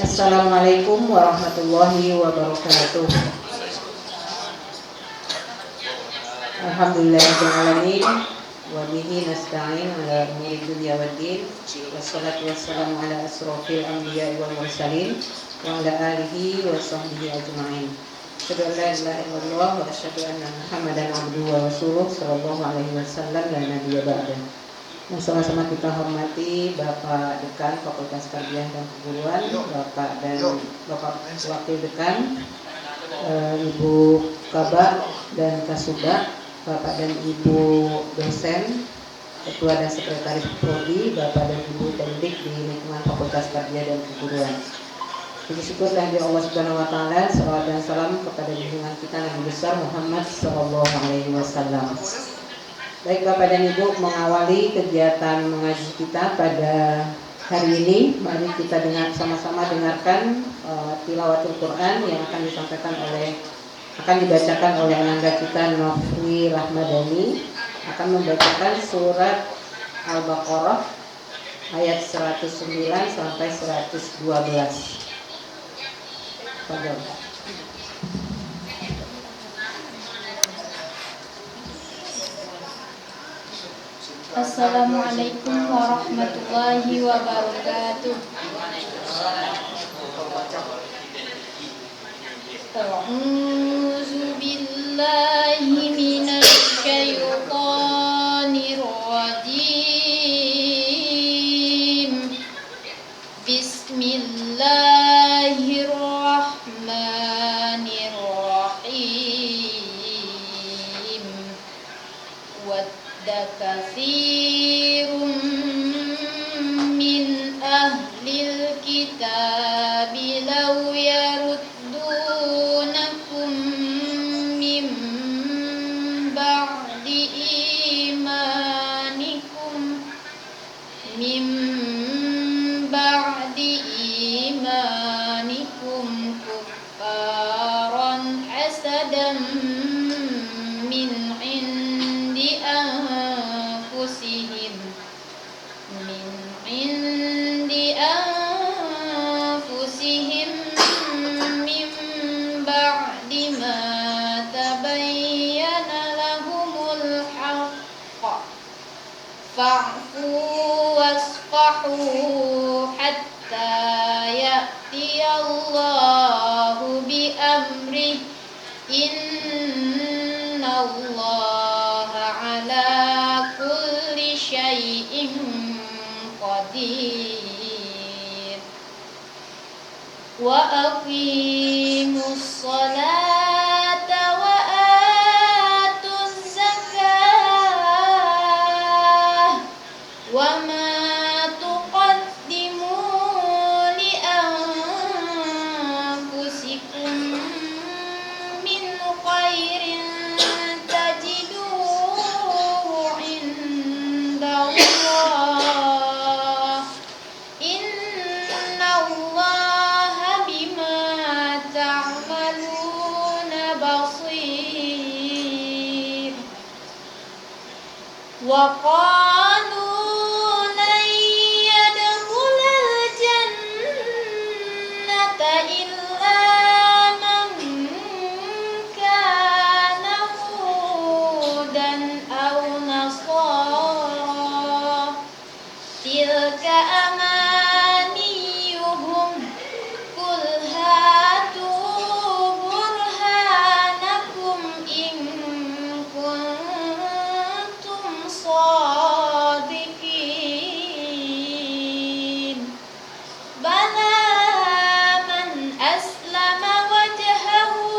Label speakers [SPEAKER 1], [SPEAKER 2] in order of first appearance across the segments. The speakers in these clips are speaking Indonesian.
[SPEAKER 1] Assalamualaikum warahmatullahi wabarakatuh. Alhamdulillahirrahmanirrahim. Wa bihi nasta'in ala umuri dunya waddin. Wassalatu wassalamu ala asrofil anbiya wal mursalin wa ala alihi wa sahbihi ajma'in. Asyhadu an la ilaha illallah wa asyhadu anna Muhammadan abduhu wa rasuluh sallallahu alaihi wasallam la nabiyya ba'da. Yang sama-sama kita hormati Bapak Dekan Fakultas Tarbiyah dan Keguruan, Bapak Wakil Dekan, Ibu Kabak dan Kasubag, Bapak dan Ibu dosen, Ketua dan Sekretaris Prodi, Bapak dan Ibu pendidik di lingkungan Fakultas Tarbiyah dan Keguruan. Puji syukur dan Allah Subhanahu wa taala, salawat dan salam kepada junjungan kita Nabi besar Muhammad sallallahu alaihi wasallam. Baik Bapak dan Ibu, mengawali kegiatan mengaji kita pada hari ini, mari kita sama-sama dengarkan tilawatul Quran yang akan dibacakan oleh ananda kita Nofwi Rahmadani, akan membacakan surat Al-Baqarah ayat 109 sampai 112.
[SPEAKER 2] Assalamualaikum warahmatullahi wabarakatuh. A'udzu billahi minasy syaithanir rajim. Bismillahirrahmanirrahim. Wadda katsirun min ahlil kitabi law yaruddunakum min ba'di imanikum kuffaran hasadan min indi anfusihim min ba'di ma tabayyana lahumul haqq fa'fu wasfahu hatta ya'tiyallahu bi amrih innallaha ala kulli syai'in qadir. Wa aqimus salata wa atuz zakah wa ma tuqaddimu li anfusikum min khairin tajiduhu indallah innallaha bima ta'maluna basir. Wa qalu lan yadkhulal jannata illa man kana hudan aw nasara tilka amaniyuhum qul hatu burhanakum in kuntum shadiqin. Bala man aslama wajhahu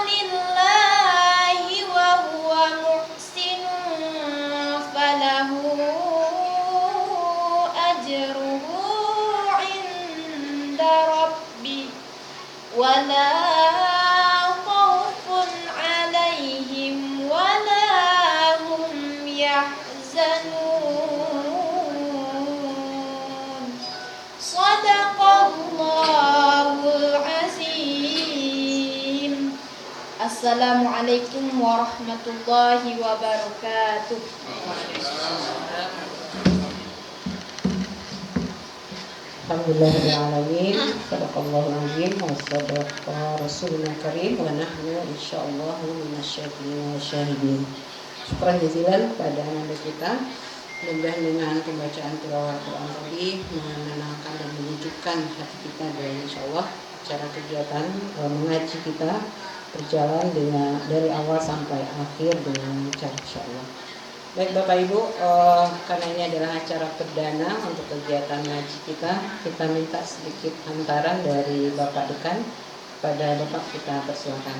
[SPEAKER 2] lillahi wa huwa muhsinun falahu ajruhu inda rabbih wa la khawfun alaihim wa la hum yahzanun. Shadaqallahul azim. Assalamualaikum warahmatullahi wabarakatuh.
[SPEAKER 1] Alhamdulillahirrahmanirrahim. Sadaqallahul azim wa sadaqa rasuluna karim wa nahnu insyaallah minasyakirin wa syahidin. Syukran jazilan kepada anak kita. Mudah-mudahan dengan pembacaan tilawah Al-Quran tadi menenangkan dan menyejukkan hati kita, dan insyaallah cara kegiatan mengaji kita berjalan dari awal sampai akhir dengan lancar insyaallah. Baik Bapak Ibu, karena ini adalah acara perdana untuk kegiatan ngaji kita minta sedikit hantaran dari Bapak Dekan. Pada Bapak kita persilakan.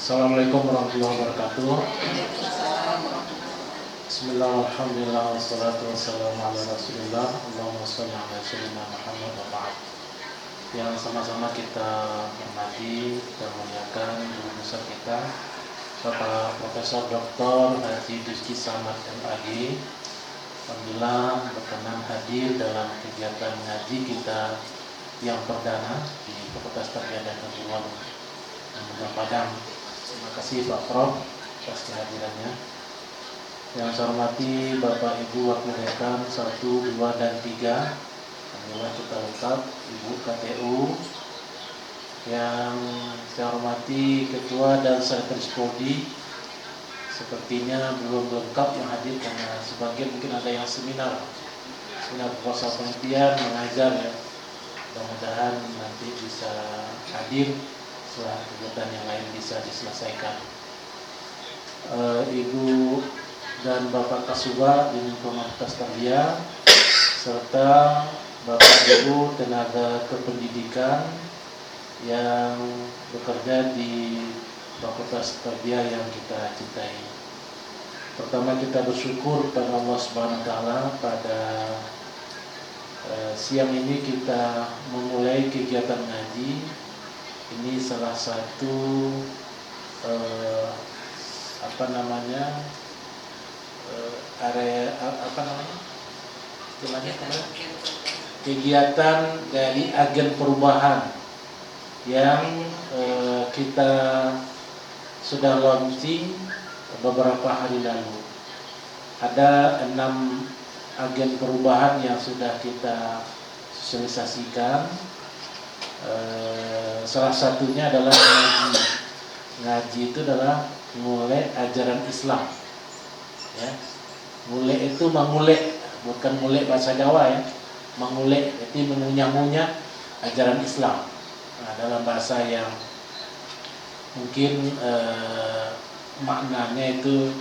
[SPEAKER 3] Assalamualaikum warahmatullahi wabarakatuh. Bismillah, alhamdulillah, wassalatu wassalamu ala rasulillah. Allahumma sholli ala sayyidina Muhammad wa ba'd. Yang sama-sama kita hormati dan muliakan guru besar kita, Bapak Profesor Dr. Haji Rizky Samad MAG. Alhamdulillah berkenan hadir dalam kegiatan ngaji kita yang perdana di Fakultas Tarbiyah dan Keguruan Negeri Padang. Terima kasih Pak Prof atas kehadirannya. Yang saya hormati Bapak Ibu Wakil Dekan 1, 2, dan 3. Alhamdulillah kita lengkap, Ibu KTU. Yang saya hormati Ketua dan Sekretaris Prodi. Sepertinya belum lengkap yang hadir karena sebagian mungkin ada yang seminar puasa penelitian mengajar ya. Mudah-mudahan nanti bisa hadir setelah kegiatan yang lain bisa diselesaikan. Ibu dan Bapak Kasuba di Fakultas Tarbiyah serta Bapak Ibu tenaga kependidikan yang bekerja di Fakultas Tarbiyah yang kita cintai. Pertama kita bersyukur pada Allah Subhanahu wa taala pada siang ini kita memulai kegiatan ngaji. Ini salah satu kegiatan dari agen perubahan yang kita sudah launching beberapa hari lalu. Ada 6 agen perubahan yang sudah kita sosialisasikan. Salah satunya adalah ngaji. Ngaji itu adalah mulai ajaran Islam. Ya. Mulai itu mengulek, bukan mulai bahasa Jawa ya. Mengulek itu mengunyah-ngunyah ajaran Islam. Nah, dalam bahasa yang mungkin maknanya itu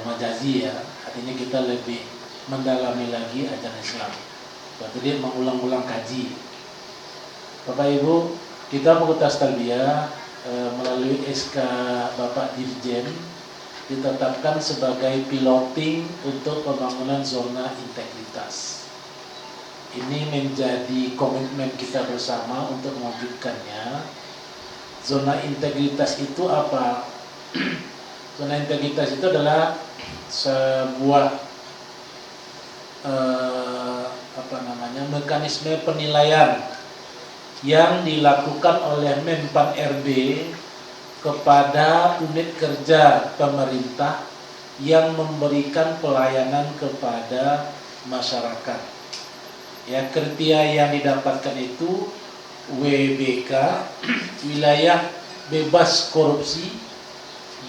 [SPEAKER 3] majazi ya. Artinya kita lebih mendalami lagi ajaran Islam. Berarti dia mengulang-ulang kaji. Bapak Ibu, kita Fakultas Tarbiyah melalui SK Bapak Dirjen ditetapkan sebagai piloting untuk pembangunan zona integritas. Ini menjadi komitmen kita bersama untuk mewujudkannya. Zona integritas itu apa? Zona integritas itu adalah sebuah mekanisme penilaian yang dilakukan oleh Menpan RB kepada unit kerja pemerintah yang memberikan pelayanan kepada masyarakat. Ya, kriteria yang didapatkan itu WBK, wilayah bebas korupsi,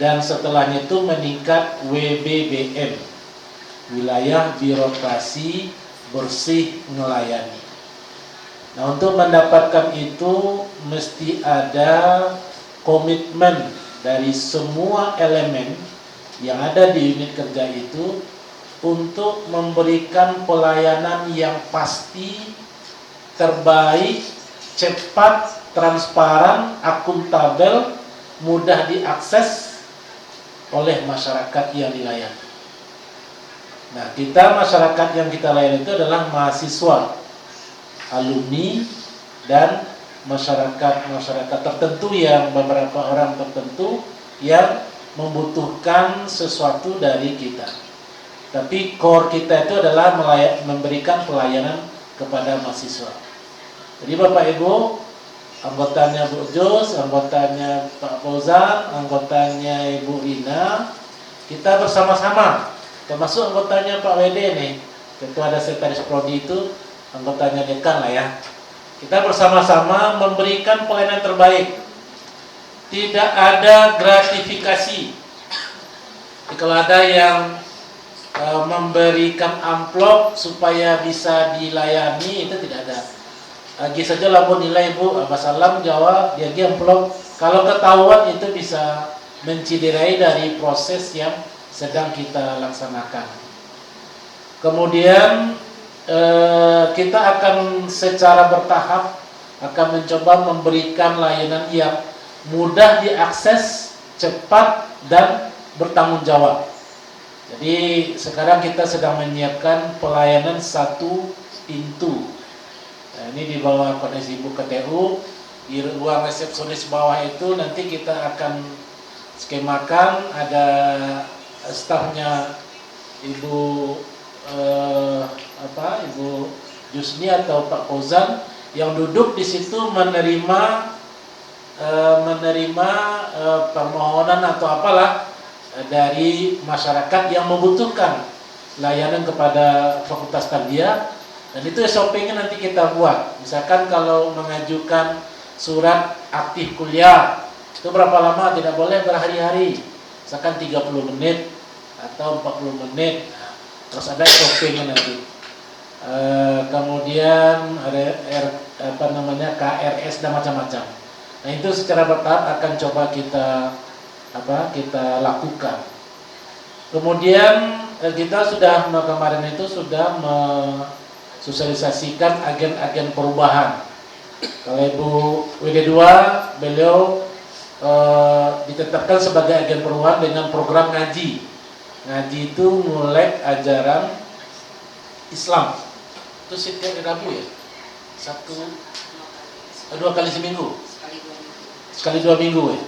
[SPEAKER 3] dan setelahnya itu meningkat WBBM, wilayah birokrasi bersih melayani. Nah, untuk mendapatkan itu mesti ada komitmen dari semua elemen yang ada di unit kerja itu untuk memberikan pelayanan yang pasti, terbaik, cepat, transparan, akuntabel, mudah diakses oleh masyarakat yang dilayani. Nah, kita masyarakat yang kita layani itu adalah mahasiswa, alumni, dan masyarakat tertentu yang beberapa orang tertentu yang membutuhkan sesuatu dari kita. Tapi core kita itu adalah memberikan pelayanan kepada mahasiswa. Jadi Bapak Ibu, anggotanya Bu Jus, anggotanya Pak Fauzan, anggotanya Ibu Rina. Kita bersama-sama, termasuk anggotanya Pak WD nih, ketua ada sekretaris prodi itu, anggotanya dekan lah ya. Kita bersama-sama memberikan pelayanan terbaik. Tidak ada gratifikasi. Jadi kalau ada yang memberikan amplop supaya bisa dilayani, itu tidak ada. Lagi saja lapor nilai Bu, Salam Jawa, dia amplop. Kalau ketahuan itu bisa menciderai dari proses yang sedang kita laksanakan. Kemudian kita akan secara bertahap akan mencoba memberikan layanan yang mudah diakses, cepat dan bertanggung jawab. Jadi sekarang kita sedang menyiapkan pelayanan satu pintu. Nah, ini di bawah koordinasi Ibu KTU, di ruang resepsionis bawah itu nanti kita akan skemakan, ada stafnya Ibu Ibu Jusni atau Pak Fauzan yang duduk di situ menerima permohonan atau apalah dari masyarakat yang membutuhkan layanan kepada Fakultas Tarbiyah, dan itu SOP-nya nanti kita buat. Misalkan kalau mengajukan surat aktif kuliah itu berapa lama, tidak boleh berhari-hari, misalkan 30 menit atau 40 menit. Terus ada SOP-nya nanti. Kemudian ada KRS dan macam-macam. Nah, itu secara bertahap akan coba kita lakukan. Kemudian kita sudah kemarin itu sudah mensosialisasikan agen-agen perubahan. Kalau Ibu WD2, beliau ditetapkan sebagai agen perubahan dengan program ngaji. Ngaji itu mulai ajaran Islam. Itu setiap Rabu ya? 2 kali seminggu. Sekali 2 minggu ya.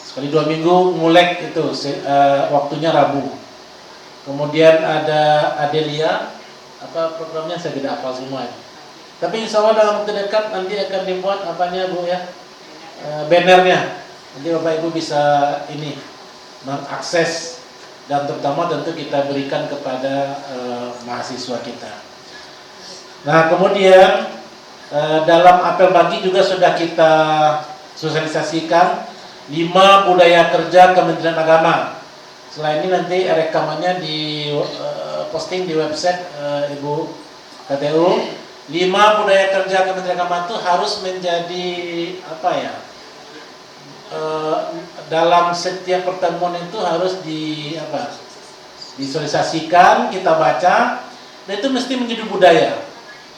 [SPEAKER 3] Sekali 2 minggu mulai itu waktunya Rabu. Kemudian ada Adelia, programnya saya tidak hafal semua ya. Tapi insya Allah dalam waktu dekat nanti akan dibuat Bu ya, bannernya. Nanti Bapak Ibu bisa mengakses, dan terutama tentu kita berikan kepada mahasiswa kita. Nah, kemudian dalam apel pagi juga sudah kita sosialisasikan 5 budaya kerja Kementerian Agama. Setelah ini nanti rekamannya di posting di website Ibu KTU. 5 budaya kerja Kementerian Agama itu harus menjadi dalam setiap pertemuan itu harus disosialisasikan, kita baca, dan itu mesti menjadi budaya.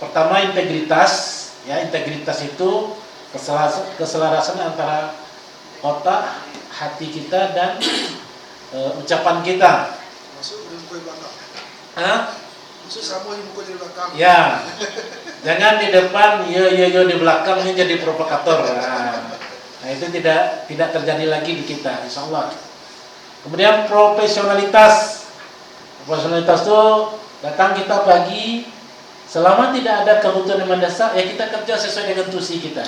[SPEAKER 3] Pertama, integritas, ya, integritas itu keselarasan antara otak, hati kita dan ucapan kita.
[SPEAKER 4] Masuk di buku belakang. Masuk sama di buku di belakang.
[SPEAKER 3] Ya, jangan di depan, yo di belakang, ini jadi provokator. Nah, itu tidak terjadi lagi di kita, insya Allah. Kemudian profesionalitas. Profesionalitas itu datang kita pagi, selama tidak ada kebutuhan yang mendesak, ya kita kerja sesuai dengan tusi kita.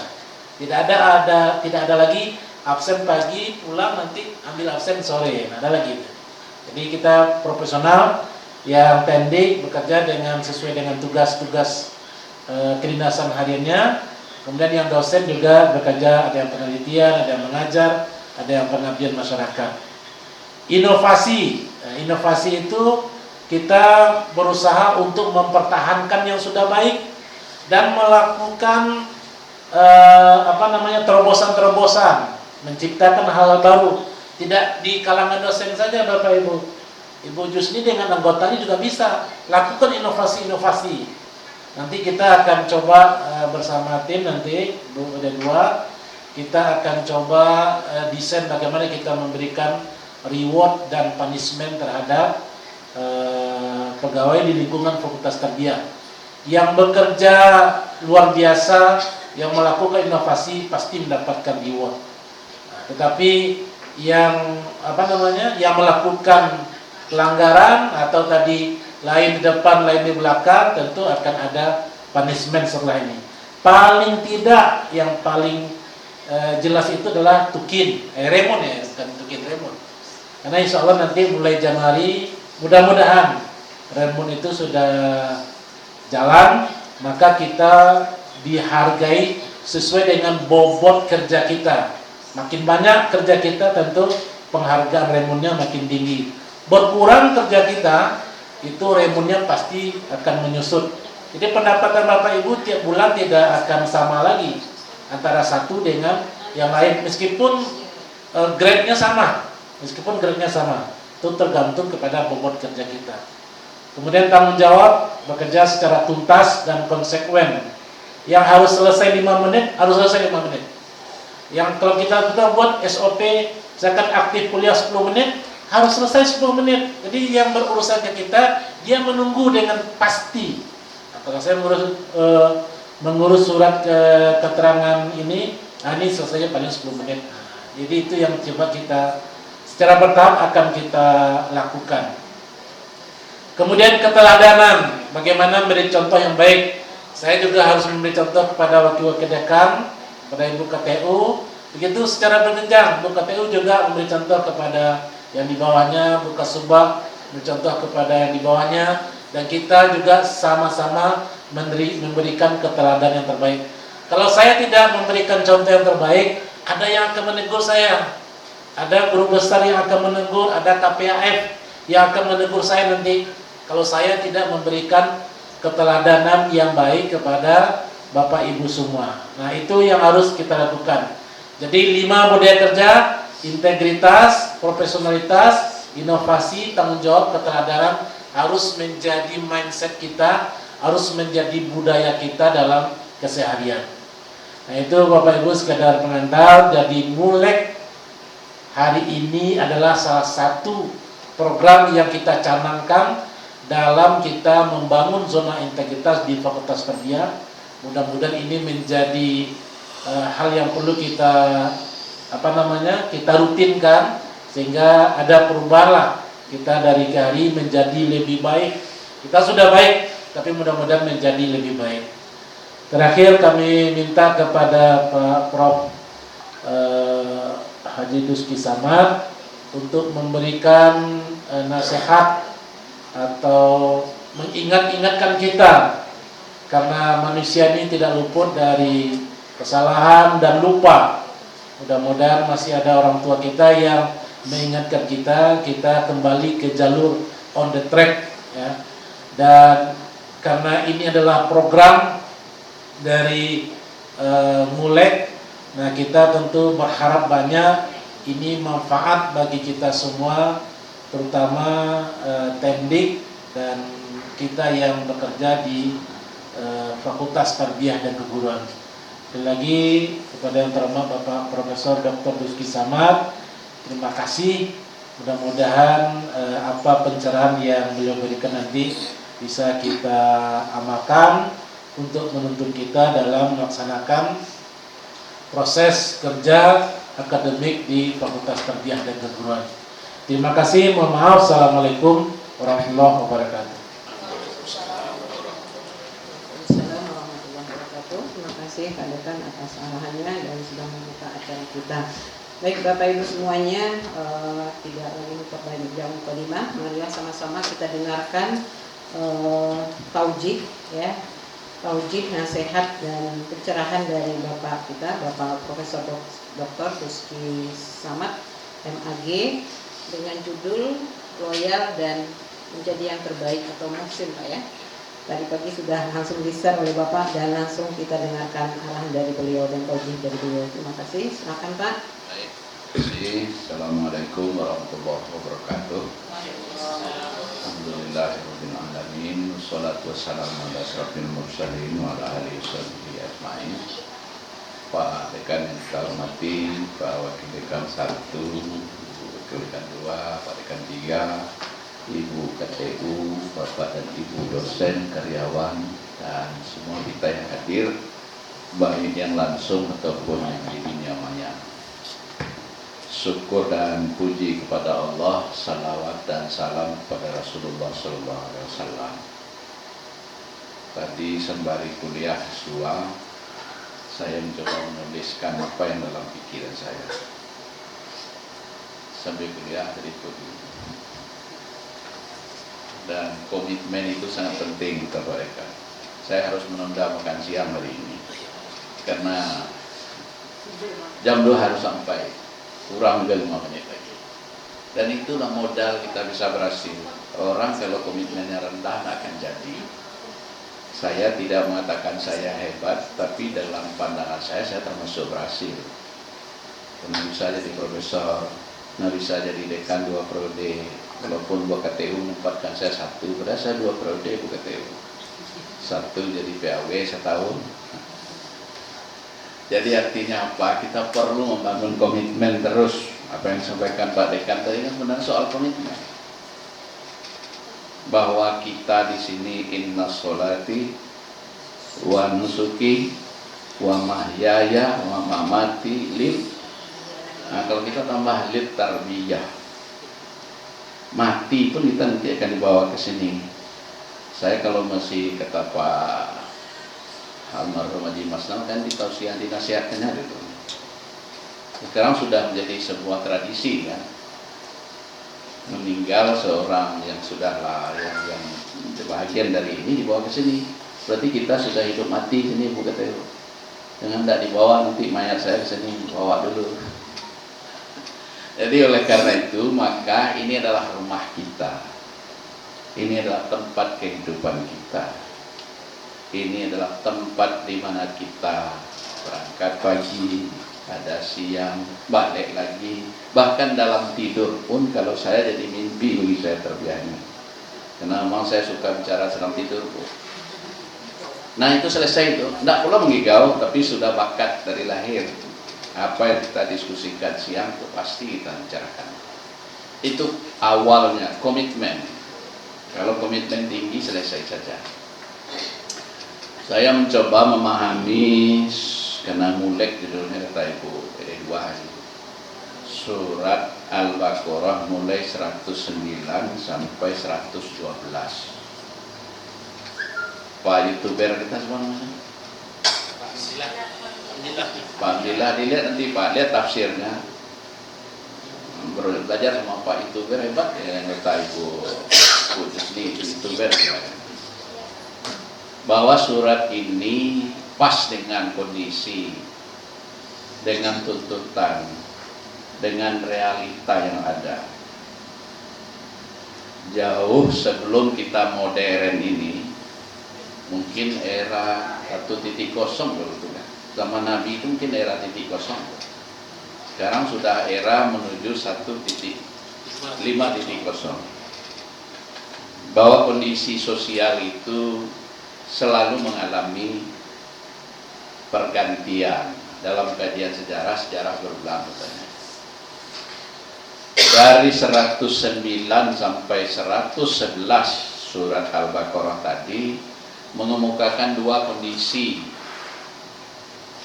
[SPEAKER 3] Tidak ada lagi absen pagi, pulang nanti ambil absen sore, ada lagi. Jadi kita profesional, yang pendek bekerja sesuai dengan tugas-tugas kedinasan hariannya. Kemudian yang dosen juga bekerja, ada yang penelitian, ada yang mengajar, ada yang pengabdian masyarakat. Inovasi, inovasi itu kita berusaha untuk mempertahankan yang sudah baik dan melakukan terobosan-terobosan, menciptakan hal baru. Tidak di kalangan dosen saja Bapak Ibu. Ibu Jusni dengan anggotanya juga bisa lakukan inovasi-inovasi. Nanti kita akan coba bersama tim nanti ada 2, kita akan coba desain bagaimana kita memberikan reward dan punishment terhadap pegawai di lingkungan Fakultas Tarbiyah yang bekerja luar biasa, yang melakukan inovasi pasti mendapatkan reward. Tetapi yang yang melakukan pelanggaran atau tadi lain di depan, lain di belakang, tentu akan ada punishment setelah ini. paling tidak yang paling jelas itu adalah Tukin, Remon ya, bukan Tukin, Remon. Karena insya Allah nanti mulai Januari, mudah-mudahan Remon itu sudah jalan, maka kita dihargai sesuai dengan bobot kerja kita. Makin banyak kerja kita, tentu penghargaan Remonnya makin tinggi. Berkurang kerja kita, itu Remonnya pasti akan menyusut. Jadi pendapatan Bapak Ibu tiap bulan tidak akan sama lagi antara satu dengan yang lain, meskipun grade-nya sama, itu tergantung kepada bobot kerja kita. Kemudian tanggung jawab bekerja secara tuntas dan konsekuen. Yang harus selesai 5 menit harus selesai 5 menit. Yang kalau kita buat SOP, misalkan aktif kuliah 10 menit, harus selesai 10 menit. Jadi yang berurusan ke kita, dia menunggu dengan pasti. Apakah saya mengurus surat keterangan ini selesainya paling 10 menit. Jadi itu yang coba kita secara bertahap akan kita lakukan. Kemudian keteladanan, bagaimana memberi contoh yang baik. Saya juga harus memberi contoh kepada wakil-wakil dekan, kepada Ibu KTU. Begitu secara berjenjang, Ibu KTU juga memberi contoh kepada yang di bawahnya, Bu Kasubag memberi contoh kepada yang di bawahnya, dan kita juga sama-sama memberikan keteladan yang terbaik. Kalau saya tidak memberikan contoh yang terbaik, ada yang akan menegur saya. Ada guru besar yang akan menegur, ada KPAF yang akan menegur saya nanti kalau saya tidak memberikan keteladanan yang baik kepada Bapak Ibu semua. Nah, itu yang harus kita lakukan. Jadi 5 budaya kerja: integritas, profesionalitas, inovasi, tanggung jawab, keteladanan harus menjadi mindset kita, harus menjadi budaya kita dalam keseharian. Nah, itu Bapak Ibu sekedar pengantar. Jadi mulai hari ini adalah salah satu program yang kita canangkan dalam kita membangun zona integritas di Fakultas Tarbiyah. Mudah-mudahan ini menjadi hal yang perlu kita kita rutinkan, sehingga ada perubahan kita dari hari menjadi lebih baik. Kita sudah baik, tapi mudah-mudahan menjadi lebih baik. Terakhir kami minta kepada Pak Prof Haji Duski Samad untuk memberikan nasihat atau mengingat-ingatkan kita, karena manusia ini tidak luput dari kesalahan dan lupa. Mudah-mudahan masih ada orang tua kita yang mengingatkan kita kembali ke jalur on the track ya. Dan karena ini adalah program dari Mulek, nah kita tentu berharap banyak ini manfaat bagi kita semua, terutama Tendik dan kita yang bekerja di Fakultas Tarbiyah dan Keguruan. Sekali lagi kepada yang terhormat Bapak Profesor Dr. Duski Samad, terima kasih. Mudah-mudahan apa pencerahan yang beliau berikan nanti bisa kita amalkan untuk menuntun kita dalam melaksanakan proses kerja akademik di Fakultas Tarbiyah dan Keguruan. Terima kasih, mohon maaf. Assalamualaikum warahmatullahi wabarakatuh.
[SPEAKER 1] Terima kasih Pak Dekan atas arahannya dan sudah membuka acara kita. Baik Bapak Ibu semuanya, tidak lagi memperbanyak jam kelima, marilah sama-sama kita dengarkan taujik ya, taujik, nasihat dan pencerahan dari Bapak kita, Bapak Profesor Dr. Duski Samad MAG, dengan judul Loyal dan Menjadi yang Terbaik atau Muhsin Pak ya. Tadi pagi sudah langsung di-share oleh Bapak dan langsung kita dengarkan arahan dari beliau dan taujih dari beliau. Terima kasih. Silakan Pak.
[SPEAKER 5] Baik. Assalamualaikum warahmatullahi wabarakatuh. Alhamdulillahirabbil alamin. Wassalatu wassalamu ala asyrafil mursalin wa ala alihi washabbihi ajmain. Pak Dekan yang kita hormati, Pak Wakil Dekan 1, Wakil Dekan 2, Pak Dekan 3, Ibu KTU, Bapak dan Ibu dosen, karyawan, dan semua kita yang hadir, baik yang langsung ataupun yang di dunia maya. Syukur dan puji kepada Allah, salawat dan salam kepada Rasulullah SAW. Tadi sembari kuliah S2, saya mencoba menuliskan apa yang dalam pikiran saya sambil kuliah dari itu. Dan komitmen itu sangat penting kita mereka. Saya harus menunda makan siang hari ini karena jam 2 harus sampai, kurang juga 5 menit lagi. Dan itulah modal kita bisa berhasil. Orang kalau komitmennya rendah tak akan jadi. Saya tidak mengatakan saya hebat, tapi dalam pandangan saya termasuk berhasil. Karena bisa jadi profesor, nah bisa jadi dekan 2 periode. Walaupun buat KTU menempatkan saya 1, padahal saya 2 periode buat KTU. 1 jadi PAW setahun. Jadi artinya apa? Kita perlu membangun komitmen terus. Apa yang disampaikan Pak Dekan tadi kan benar soal komitmen. Bahwa kita di sini inna sholati wa nusuki wa mahyaya wa mamati lil. Nah, kalau kita tambah lil tarbiyah, mati pun kita nanti akan dibawa ke sini. Saya kalau masih kata Pak almarhum Haji Masnal kan ditausiah dinasihatkannya gitu. Sekarang sudah menjadi sebuah tradisi kan. Meninggal seorang yang sudahlah yang bahagian dari ini dibawa ke sini. Berarti kita sudah hidup mati sini Bu KTU. Jangan tidak dibawa nanti mayat saya ke sini, bawa dulu. Jadi oleh karena itu maka ini adalah rumah kita. Ini adalah tempat kehidupan kita. Ini adalah tempat di mana kita berangkat pagi, ada siang, balik lagi. Bahkan dalam tidur pun kalau saya jadi mimpi bagi saya terbiasa. Karena memang saya suka bicara sedang tidur Bu. Nah itu selesai itu. Tidak pula menggigau, tapi sudah bakat dari lahir. Apa yang kita diskusikan siang itu pasti kita bicarakan. Itu awalnya komitmen. Kalau komitmen tinggi selesai saja. Saya mencoba memahami karena mulek judulnya kata Ibu Ibu hari. Surat Al-Baqarah mulai 109 sampai 112. Pak YouTuber kita semua namanya. Pak Abdillah dilihat nanti Pak lihat tafsirnya. Belajar sama Pak YouTuber hebat ya yang kata Ibu Jusni YouTuber ya. Bahwa surat ini pas dengan kondisi, dengan tuntutan, dengan realita yang ada. Jauh sebelum kita modern ini, mungkin era 1.0 dulu itu kan. Zaman Nabi itu mungkin era 0.0. Sekarang sudah era menuju 1.5.0. Bahwa kondisi sosial itu selalu mengalami pergantian. Dalam kajian sejarah berulang katanya. Dari 109 sampai 111 surat Al-Baqarah tadi mengemukakan 2 kondisi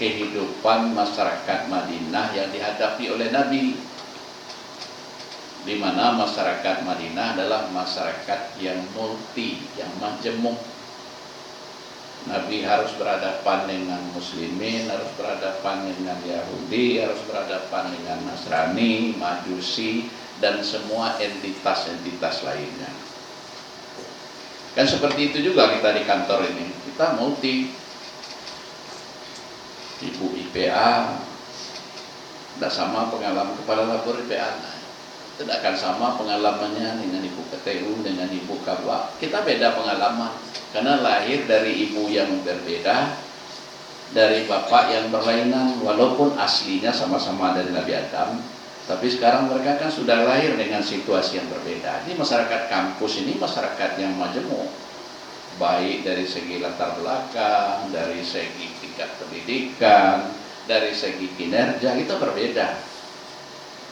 [SPEAKER 5] kehidupan masyarakat Madinah yang dihadapi oleh Nabi, di mana masyarakat Madinah adalah masyarakat yang multi, yang majemuk. Nabi harus berhadapan dengan Muslimin, harus berhadapan dengan Yahudi, harus berhadapan dengan Nasrani, Majusi, dan semua entitas-entitas lainnya. Kan seperti itu juga kita di kantor ini, kita multi. Ibu IPA tidak sama pengalaman kepala labor IPA, tidak akan sama pengalamannya dengan Ibu KTU, dengan Ibu Kabwa. Kita beda pengalaman karena lahir dari ibu yang berbeda, dari bapak yang berlainan, walaupun aslinya sama-sama dari Nabi Adam, tapi sekarang mereka kan sudah lahir dengan situasi yang berbeda. Ini masyarakat kampus ini masyarakat yang majemuk, baik dari segi latar belakang, dari segi tingkat pendidikan, dari segi kinerja, kita berbeda.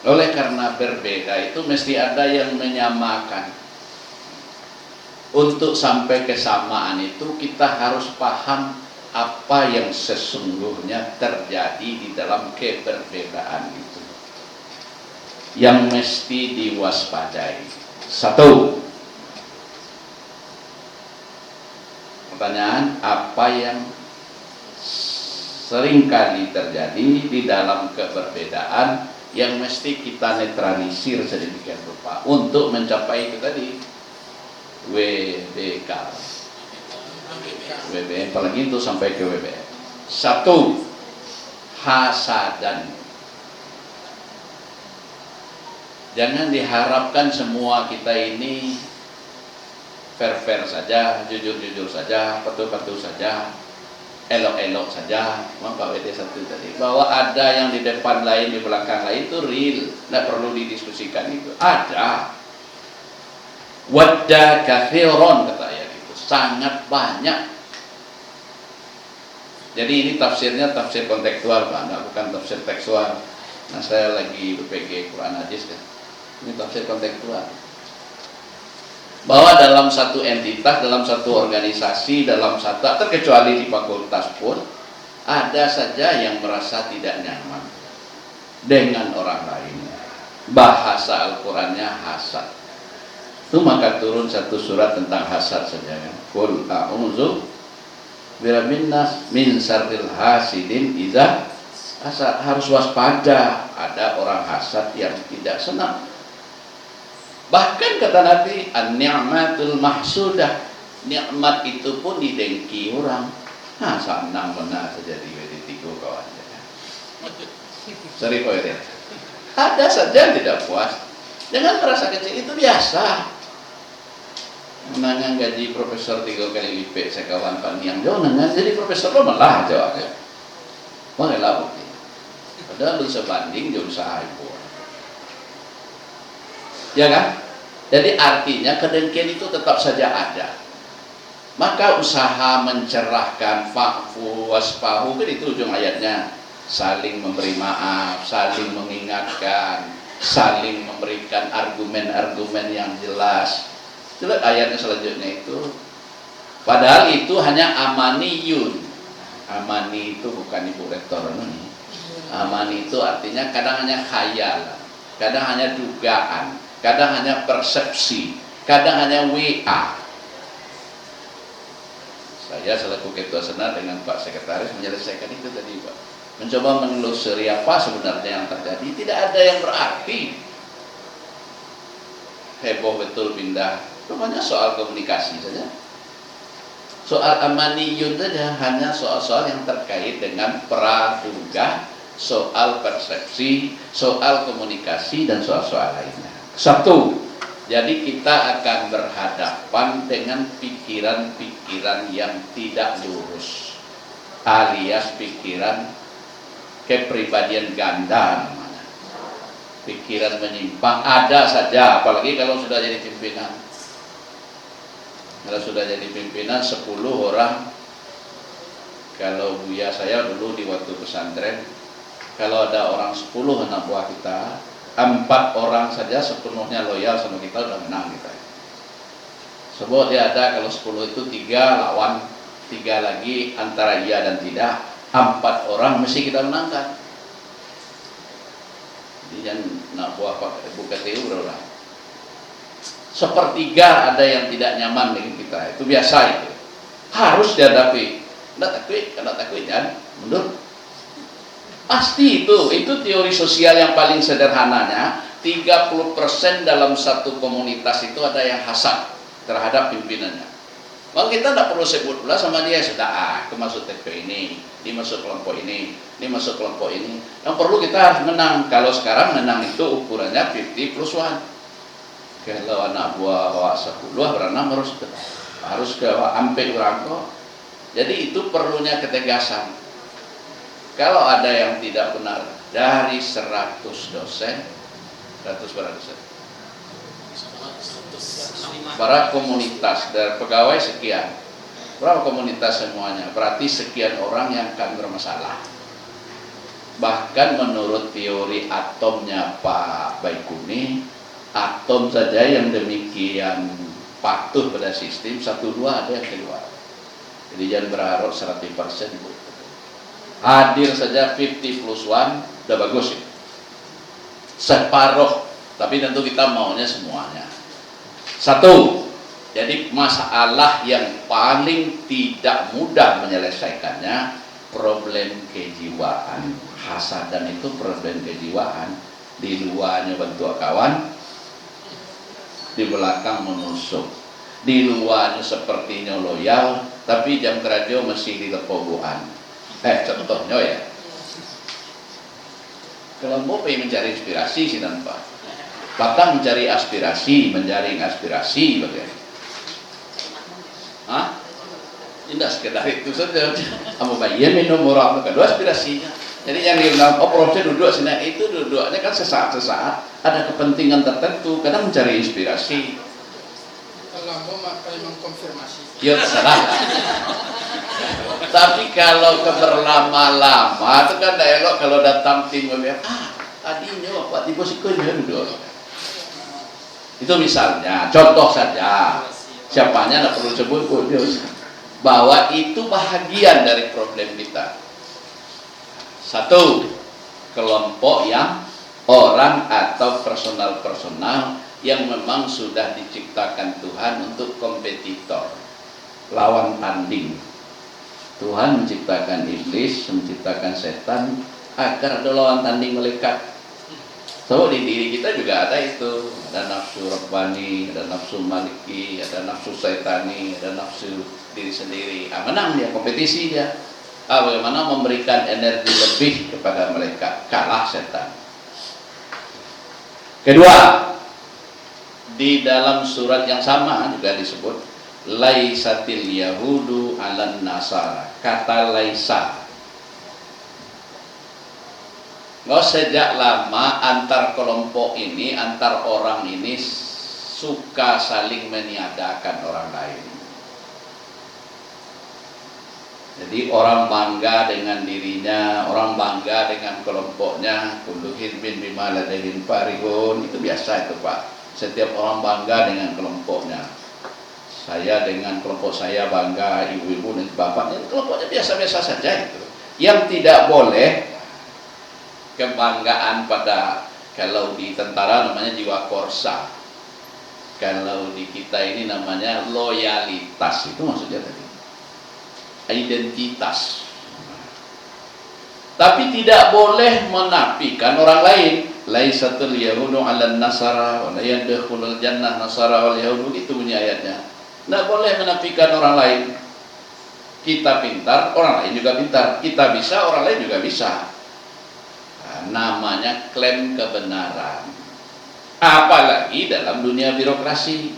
[SPEAKER 5] Oleh karena berbeda itu mesti ada yang menyamakan. Untuk sampai kesamaan itu kita harus paham apa yang sesungguhnya terjadi di dalam keberbedaan itu, yang mesti diwaspadai. 1. Pertanyaan, apa yang seringkali terjadi di dalam keberbedaan yang mesti kita netralisir sedemikian rupa untuk mencapai itu tadi WBK, WBM, apalagi itu sampai ke WBM. Satu, hasadan. Jangan diharapkan semua kita ini fair-fair saja, jujur-jujur saja, patuh-patuh saja, elok-elok saja. Pak WD satu tadi bahwa ada yang di depan lain, di belakang lain, itu real, tidak perlu didiskusikan itu. Ada. Wadda kathiron, kata ayat itu, sangat banyak. Jadi ini tafsirnya tafsir kontekstual, Pak, bukan tafsir tekstual. Nah, saya lagi BPG Quran Hadis kan. Ini tafsir kontekstual. Bahwa dalam satu entitas, dalam satu organisasi, dalam satu, terkecuali di fakultas pun, ada saja yang merasa tidak nyaman dengan orang lain. Bahasa Al-Qurannya hasad. Itu maka turun satu surat tentang hasad saja kan. Qul a'udzu birabbin nas min syarril hasidin idza hasad. Harus waspada, ada orang hasad yang tidak senang. Bahkan kata Nabi, an-ni'matul mahsudah, nikmat itu pun didengki orang. Nah, senang benar saja di tiga kawannya. Sorry Pak Eder. Ada saja tidak puas. Jangan merasa kecil, itu biasa. Menangan gaji profesor 3 kali lipat sekawan Pak Niang jauh dengan jadi profesor lo malah jawab. Malah bukti. Padahal lu sebanding jauh usaha ibu. Ya kan? Jadi artinya kedengkian itu tetap saja ada. Maka usaha mencerahkan, fa'fu wasfahu, kan itu ujung ayatnya. Saling memberi maaf, saling mengingatkan, saling memberikan argumen-argumen yang jelas. Coba ayatnya selanjutnya itu. Padahal itu hanya amaniyun. Amani itu bukan ibu rektor ini. Amani itu artinya kadang hanya khayal, kadang hanya dugaan, kadang hanya persepsi, kadang hanya WA. Saya selaku ketua senat dengan Pak Sekretaris menyelesaikan itu tadi Pak. Mencoba menelusuri apa sebenarnya yang terjadi. Tidak ada yang berarti. Heboh betul pindah. Rupanya soal komunikasi saja. Soal amaniyun saja, hanya soal-soal yang terkait dengan praduga, soal persepsi, soal komunikasi, dan soal-soal lainnya. Satu, jadi kita akan berhadapan dengan pikiran-pikiran yang tidak lurus, alias pikiran kepribadian ganda namanya. Pikiran menyimpang ada saja, apalagi kalau sudah jadi pimpinan. Kalau sudah jadi pimpinan 10 orang, kalau buya saya dulu di waktu pesantren, kalau ada orang 10 anak buah kita, 4 orang saja sepenuhnya loyal sama kita, udah menang kita. Sebab dia ada kalau 10 itu 3 lawan, 3 lagi antara iya dan tidak, 4 orang mesti kita menangkan. Jadi jangan nak buah buka TU berapa? Sepertiga ada yang tidak nyaman dengan kita, itu biasa itu. Harus dihadapi. Kena takut jangan mundur. Pasti itu teori sosial yang paling sederhananya. 30% dalam satu komunitas itu ada yang hasad terhadap pimpinannya. Maka kita tidak perlu sebut pula sama dia, sudah aku masuk TP ini, dia masuk kelompok ini, dia masuk kelompok ini. Yang perlu kita harus menang. Kalau sekarang menang itu ukurannya 50+1. Kalau anak buah bawa 10 berenam harus ke ampe berangko. Jadi itu perlunya ketegasan. Kalau ada yang tidak benar dari 100 dosen, 100 berapa dosen? Para komunitas dari pegawai sekian, berapa komunitas semuanya? Berarti sekian orang yang akan bermasalah. Bahkan menurut teori atomnya Pak Baikuni, atom saja yang demikian patuh pada sistem 1-2 ada yang keluar. Jadi jangan berharap 100% Bu. Hadir saja 50+1 udah bagus ya. Separuh, tapi tentu kita maunya semuanya. Satu, jadi masalah yang paling tidak mudah menyelesaikannya problem kejiwaan. Hasadan itu problem kejiwaan. Di luarnya bentuk kawan, di belakang menusuk. Di luarnya sepertinya loyal, tapi jam kerja masih di lepoguan. Contohnya ya. Kelompok pengen mencari inspirasi sih nampak. Bahkan mencari aspirasi, menjaring aspirasi bagaimana? Hah? Tidak sekedar itu saja. Kamu bayar minum orang kedua aspirasinya. Jadi yang dibilang proses duduk sini itu duduknya kan sesaat-sesaat ada kepentingan tertentu, kadang mencari inspirasi.
[SPEAKER 4] Kalau maka mengkonfirmasi.
[SPEAKER 5] Ya salah. Tapi kalau berlama-lama itu kan dialog kalau datang tim tadinya Pak Tibo Sikun duduk. Itu misalnya, contoh saja. Siapanya tidak perlu sebut bahwa itu bahagian dari problem kita. Satu, kelompok yang orang atau personal yang memang sudah diciptakan Tuhan untuk kompetitor, lawan tanding. Tuhan menciptakan iblis, menciptakan setan agar ada lawan tanding melekat. So di diri kita juga ada itu, ada nafsu rabbani, ada nafsu maliki, ada nafsu saitani, ada nafsu diri sendiri. Menang dia, kompetisi dia. Bagaimana memberikan energi lebih kepada mereka, kalah setan. Kedua, di dalam surat yang sama juga disebut laisatil yahudu 'alan nasara. Kata laisa. Sejak lama antar kelompok ini, antar orang ini suka saling meniadakan orang lain. Jadi orang bangga dengan dirinya, orang bangga dengan kelompoknya. Kullu hizbin bima ladaihim farihun. Itu biasa itu Pak. Setiap orang bangga dengan kelompoknya. Saya dengan kelompok saya bangga, ibu-ibu dan bapaknya, kelompoknya biasa-biasa saja itu. Yang tidak boleh kebanggaan pada, kalau di tentara namanya jiwa korsa, kalau di kita ini namanya loyalitas. Itu maksudnya tadi identitas. Tapi tidak boleh menafikan orang lain. Laisatul yahudu 'alan nasara wa la yadkhulul jannah nasara wal yahudu, itu bunyi ayatnya. Tidak boleh menafikan orang lain. Kita pintar, orang lain juga pintar. Kita bisa, orang lain juga bisa. Namanya klaim kebenaran. Apalagi dalam dunia birokrasi,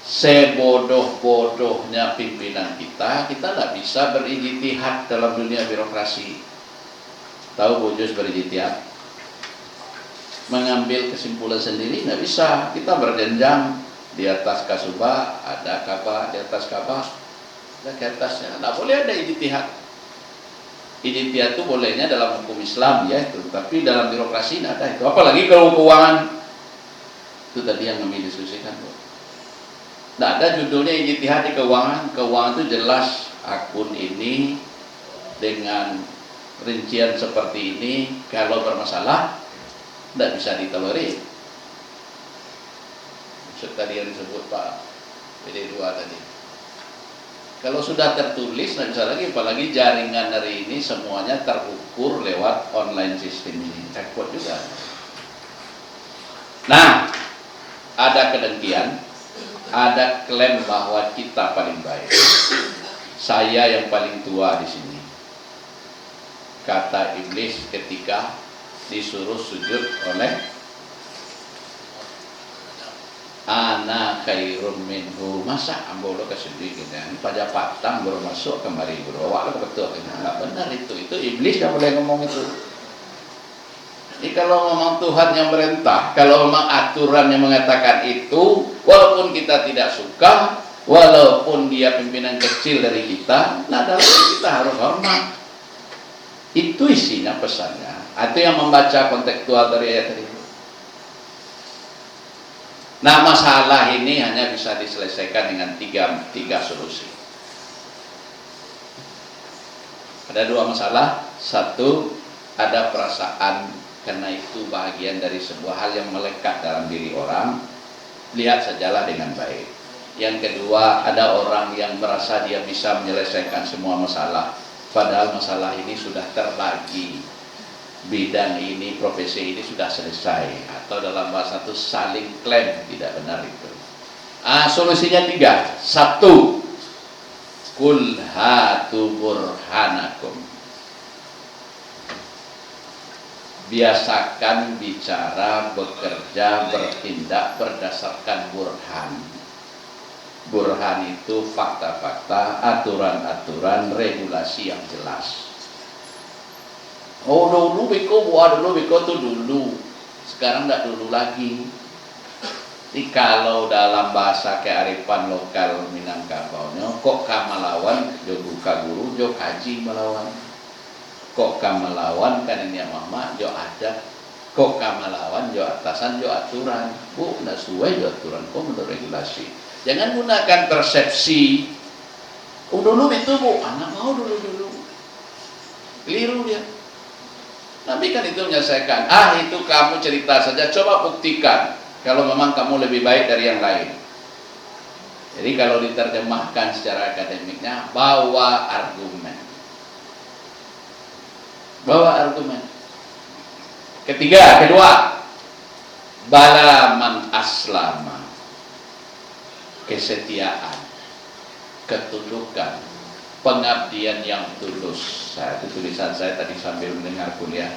[SPEAKER 5] sebodoh-bodohnya pimpinan kita tidak bisa berijtihad dalam dunia birokrasi. Tahu bujus berijtihad? Mengambil kesimpulan sendiri tidak bisa. Kita berjenjang, di atas kasubah ada kabah, di atas kabah ada ke atasnya. Tidak boleh ada ijtihad. Ijtihad itu bolehnya dalam hukum Islam ya itu, tapi dalam birokrasi tidak ada itu. Apalagi kalau keuangan, itu tadi yang kami diskusikan. Tidak ada judulnya ijtihad di keuangan. Keuangan itu jelas akun ini dengan rincian seperti ini, kalau bermasalah tidak bisa ditolerir. Maksud tadi yang disebut Pak PD2 tadi. Kalau sudah tertulis, tidak bisa lagi, apalagi jaringan hari ini semuanya terukur lewat online sistem ini. Repot juga. Nah, ada kedengkian, ada klaim bahwa kita paling baik. Saya yang paling tua di sini. Kata iblis ketika disuruh sujud oleh ana khairum minhu. Masa ambolo kesedih gitu. Pada patang baru masuk kembali bro. Wah, betul enggak benar itu. Itu iblis yang boleh ngomong itu. Jadi kalau memang Tuhan yang merintah, kalau memang aturan yang mengatakan itu, walaupun kita tidak suka, walaupun dia pimpinan kecil dari kita, nah dalam kita harus hormat. Itu isinya pesannya. Itu yang membaca kontekstual dari ayat tadi. Nah, masalah ini hanya bisa diselesaikan dengan tiga solusi. Ada dua masalah. Satu, ada perasaan karena itu bagian dari sebuah hal yang melekat dalam diri orang. Lihat sajalah dengan baik. Yang kedua, ada orang yang merasa dia bisa menyelesaikan semua masalah. Padahal masalah ini sudah terbagi, bidang ini, profesi ini sudah selesai, atau dalam bahasa itu saling klaim, tidak benar itu. Solusinya 3. 1, kul hatu burhanakum. Biasakan bicara, bekerja, bertindak berdasarkan burhan. Burhan itu fakta-fakta, aturan-aturan, regulasi yang jelas. Oh dulu beko tuh dulu. Sekarang tidak dulu lagi. Jadi kalau dalam bahasa kearifan lokal Minangkabau, kok kamalawan jo buka guru jo kaji melawan. Kok kamalawan kan ini mama jo ada. Kok kamalawan jo atasan jo aturan. Bu, tidak sesuai jo aturan, kok menurut regulasi. Jangan gunakan persepsi. Oh dulu itu bu, anak mau dulu. Keliru dia. Nabi kan itu menyelesaikan. Itu kamu cerita saja, coba buktikan kalau memang kamu lebih baik dari yang lain. Jadi kalau diterjemahkan secara akademiknya, bawa argumen. Kedua, balaman aslama. Kesetiaan, ketundukan, pengabdian yang tulus. Itu tulisan saya tadi sambil mendengar kuliah.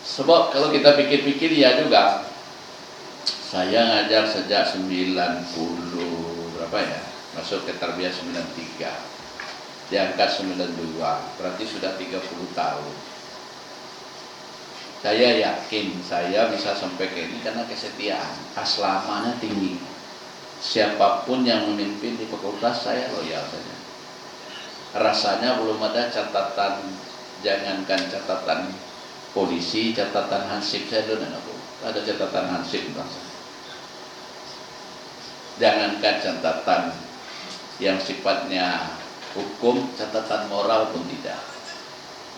[SPEAKER 5] Sebab kalau kita pikir-pikir ya juga, saya ngajar sejak 90 berapa ya, masuk ke tarbiyah 93, diangkat 92, berarti sudah 30 tahun. Saya yakin saya bisa sampai ke ini karena kesetiaan, aslamanya tinggi. Siapapun yang memimpin di fakultas saya loyal saja. Rasanya belum ada catatan, jangankan catatan polisi, catatan hansip saya dulu ada catatan hansip tentang saya. Jangankan catatan yang sifatnya hukum, catatan moral pun tidak.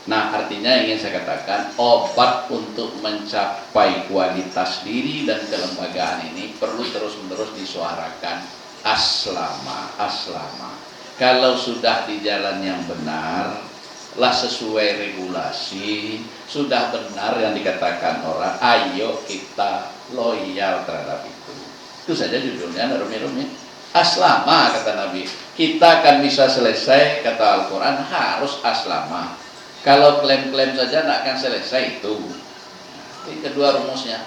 [SPEAKER 5] Nah, artinya ingin saya katakan, obat untuk mencapai kualitas diri dan kelembagaan ini perlu terus-menerus disuarakan. Aslama. Kalau sudah di jalan yang benar, lah sesuai regulasi, sudah benar yang dikatakan orang, ayo kita loyal terhadap itu. Itu saja judulnya, rumit-rumit. Aslama, kata Nabi. Kita akan bisa selesai, kata Al-Quran, harus aslama. Kalau klaim-klaim saja tidak akan selesai itu. Ini kedua rumusnya.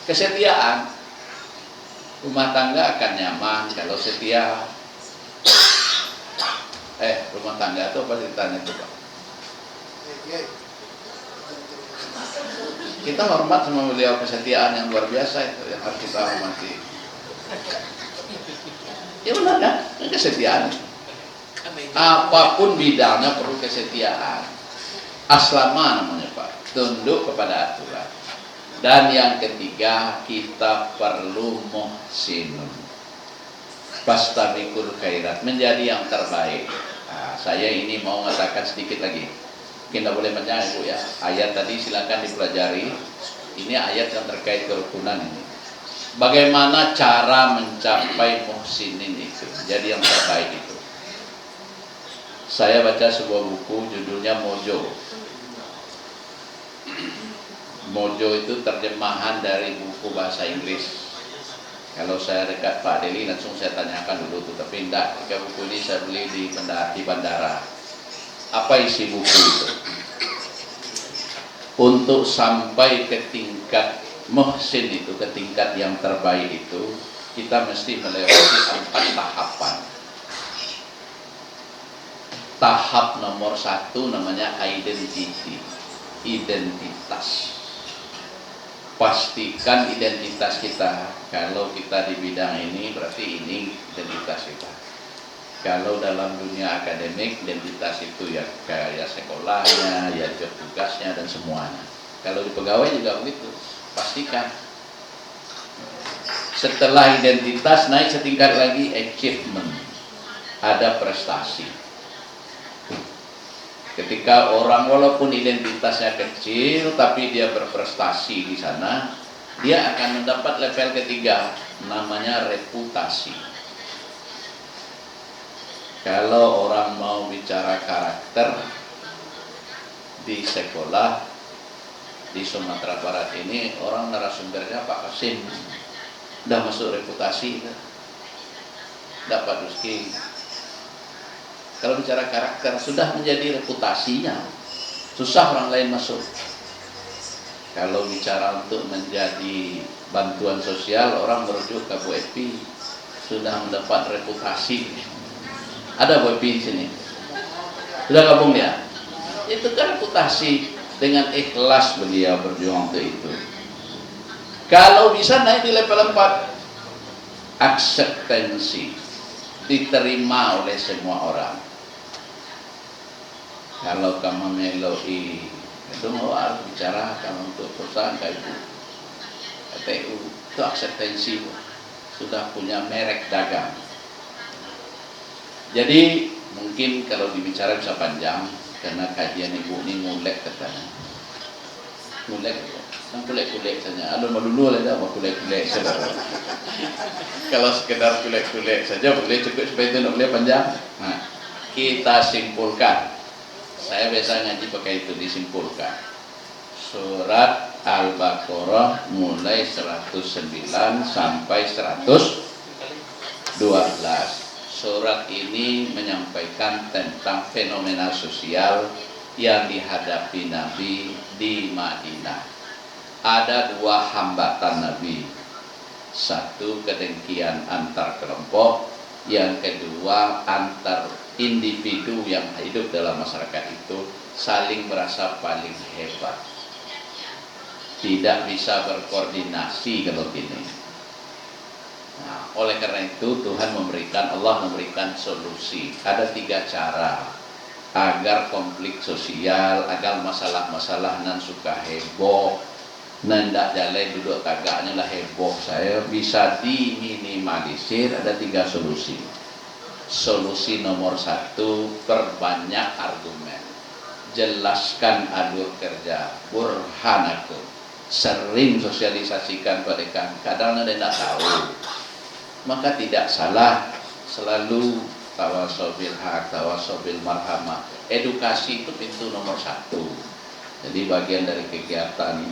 [SPEAKER 5] Kesetiaan. Rumah tangga akan nyaman kalau setia. Rumah tangga itu apa ceritanya itu Pak? Kita hormat sama beliau, kesetiaan yang luar biasa itu yang harus kita hormati. Ya benar kan? Kesetiaan. Apapun bidangnya perlu kesetiaan. Aslama namanya Pak, tunduk kepada aturan. Dan yang ketiga, kita perlu muhsinun, fastabiqul khairat, menjadi yang terbaik. Saya ini mau mengatakan sedikit lagi, kita boleh panjang Bu ya. Ayat tadi silakan dipelajari. Ini ayat yang terkait kerukunan ini. Bagaimana cara mencapai muhsinin itu, jadi yang terbaik itu. Saya baca sebuah buku judulnya Mojo. Mojo itu terjemahan dari buku bahasa Inggris. Kalau saya dekat Pak Deli langsung saya tanyakan dulu tuh, tapi enggak. Jika buku ini saya beli di bandara. Apa isi buku itu? Untuk sampai ke tingkat muhsin itu, ke tingkat yang terbaik itu, kita mesti melewati 4 tahapan. Tahap nomor 1 namanya identitas. Pastikan identitas kita. Kalau kita di bidang ini, berarti ini identitas kita. Kalau dalam dunia akademik, identitas itu ya kayak sekolahnya, ya job tugasnya dan semuanya. Kalau di pegawai juga begitu. Pastikan. Setelah identitas naik setingkat lagi achievement. Ada prestasi. Ketika orang walaupun identitasnya kecil tapi dia berprestasi di sana, dia akan mendapat level ketiga, namanya reputasi. Kalau orang mau bicara karakter di sekolah di Sumatera Barat ini, orang narasumbernya Pak Kasim, udah masuk reputasi, dapat Duski. Kalau bicara karakter sudah menjadi reputasinya, susah orang lain masuk. Kalau bicara untuk menjadi bantuan sosial, orang merujuk ke Bu Epi, sudah mendapat reputasi. Ada Bu Epi di sini, sudah gabung dia. Itu kan reputasi, dengan ikhlas beliau berjuang untuk itu. Kalau bisa naik di level 4, akseptansi, diterima oleh semua orang. Kalau kamu meloi itu mau harus bicara kalau untuk perusahaan kayak PTU itu akseptansi, sudah punya merek dagang. Jadi mungkin kalau dibicara bisa panjang, karena kajian ibu ini ngulek katanya, ngulek, kan kulek-kulek saja. Ada dulu ada apa kulek-kulek saja. Kalau sekedar kulek-kulek saja boleh cukup, supaya itu boleh panjang. Nah, kita simpulkan. Saya biasa ngaji pakai itu, disimpulkan. Surat Al-Baqarah mulai 109 sampai 112. Surat ini menyampaikan tentang fenomena sosial yang dihadapi Nabi di Madinah. Ada dua hambatan Nabi. Satu, kedengkian antar kelompok. Yang kedua, antar individu yang hidup dalam masyarakat itu saling merasa paling hebat. Tidak bisa berkoordinasi kalau gini. Nah, oleh karena itu Allah memberikan solusi. Ada 3 cara agar konflik sosial, agar masalah-masalah nan suka heboh, nan ndak jalan duduk tagaknya lah heboh saya bisa diminimalisir. Ada 3 solusi. Solusi nomor 1, perbanyak argumen, jelaskan alur kerja, burhanakum, sering sosialisasikan pada kami. Kadang ada tidak tahu, maka tidak salah selalu tawasobil haq, tawasobil marhamah. Edukasi itu pintu nomor 1. Jadi bagian dari kegiatan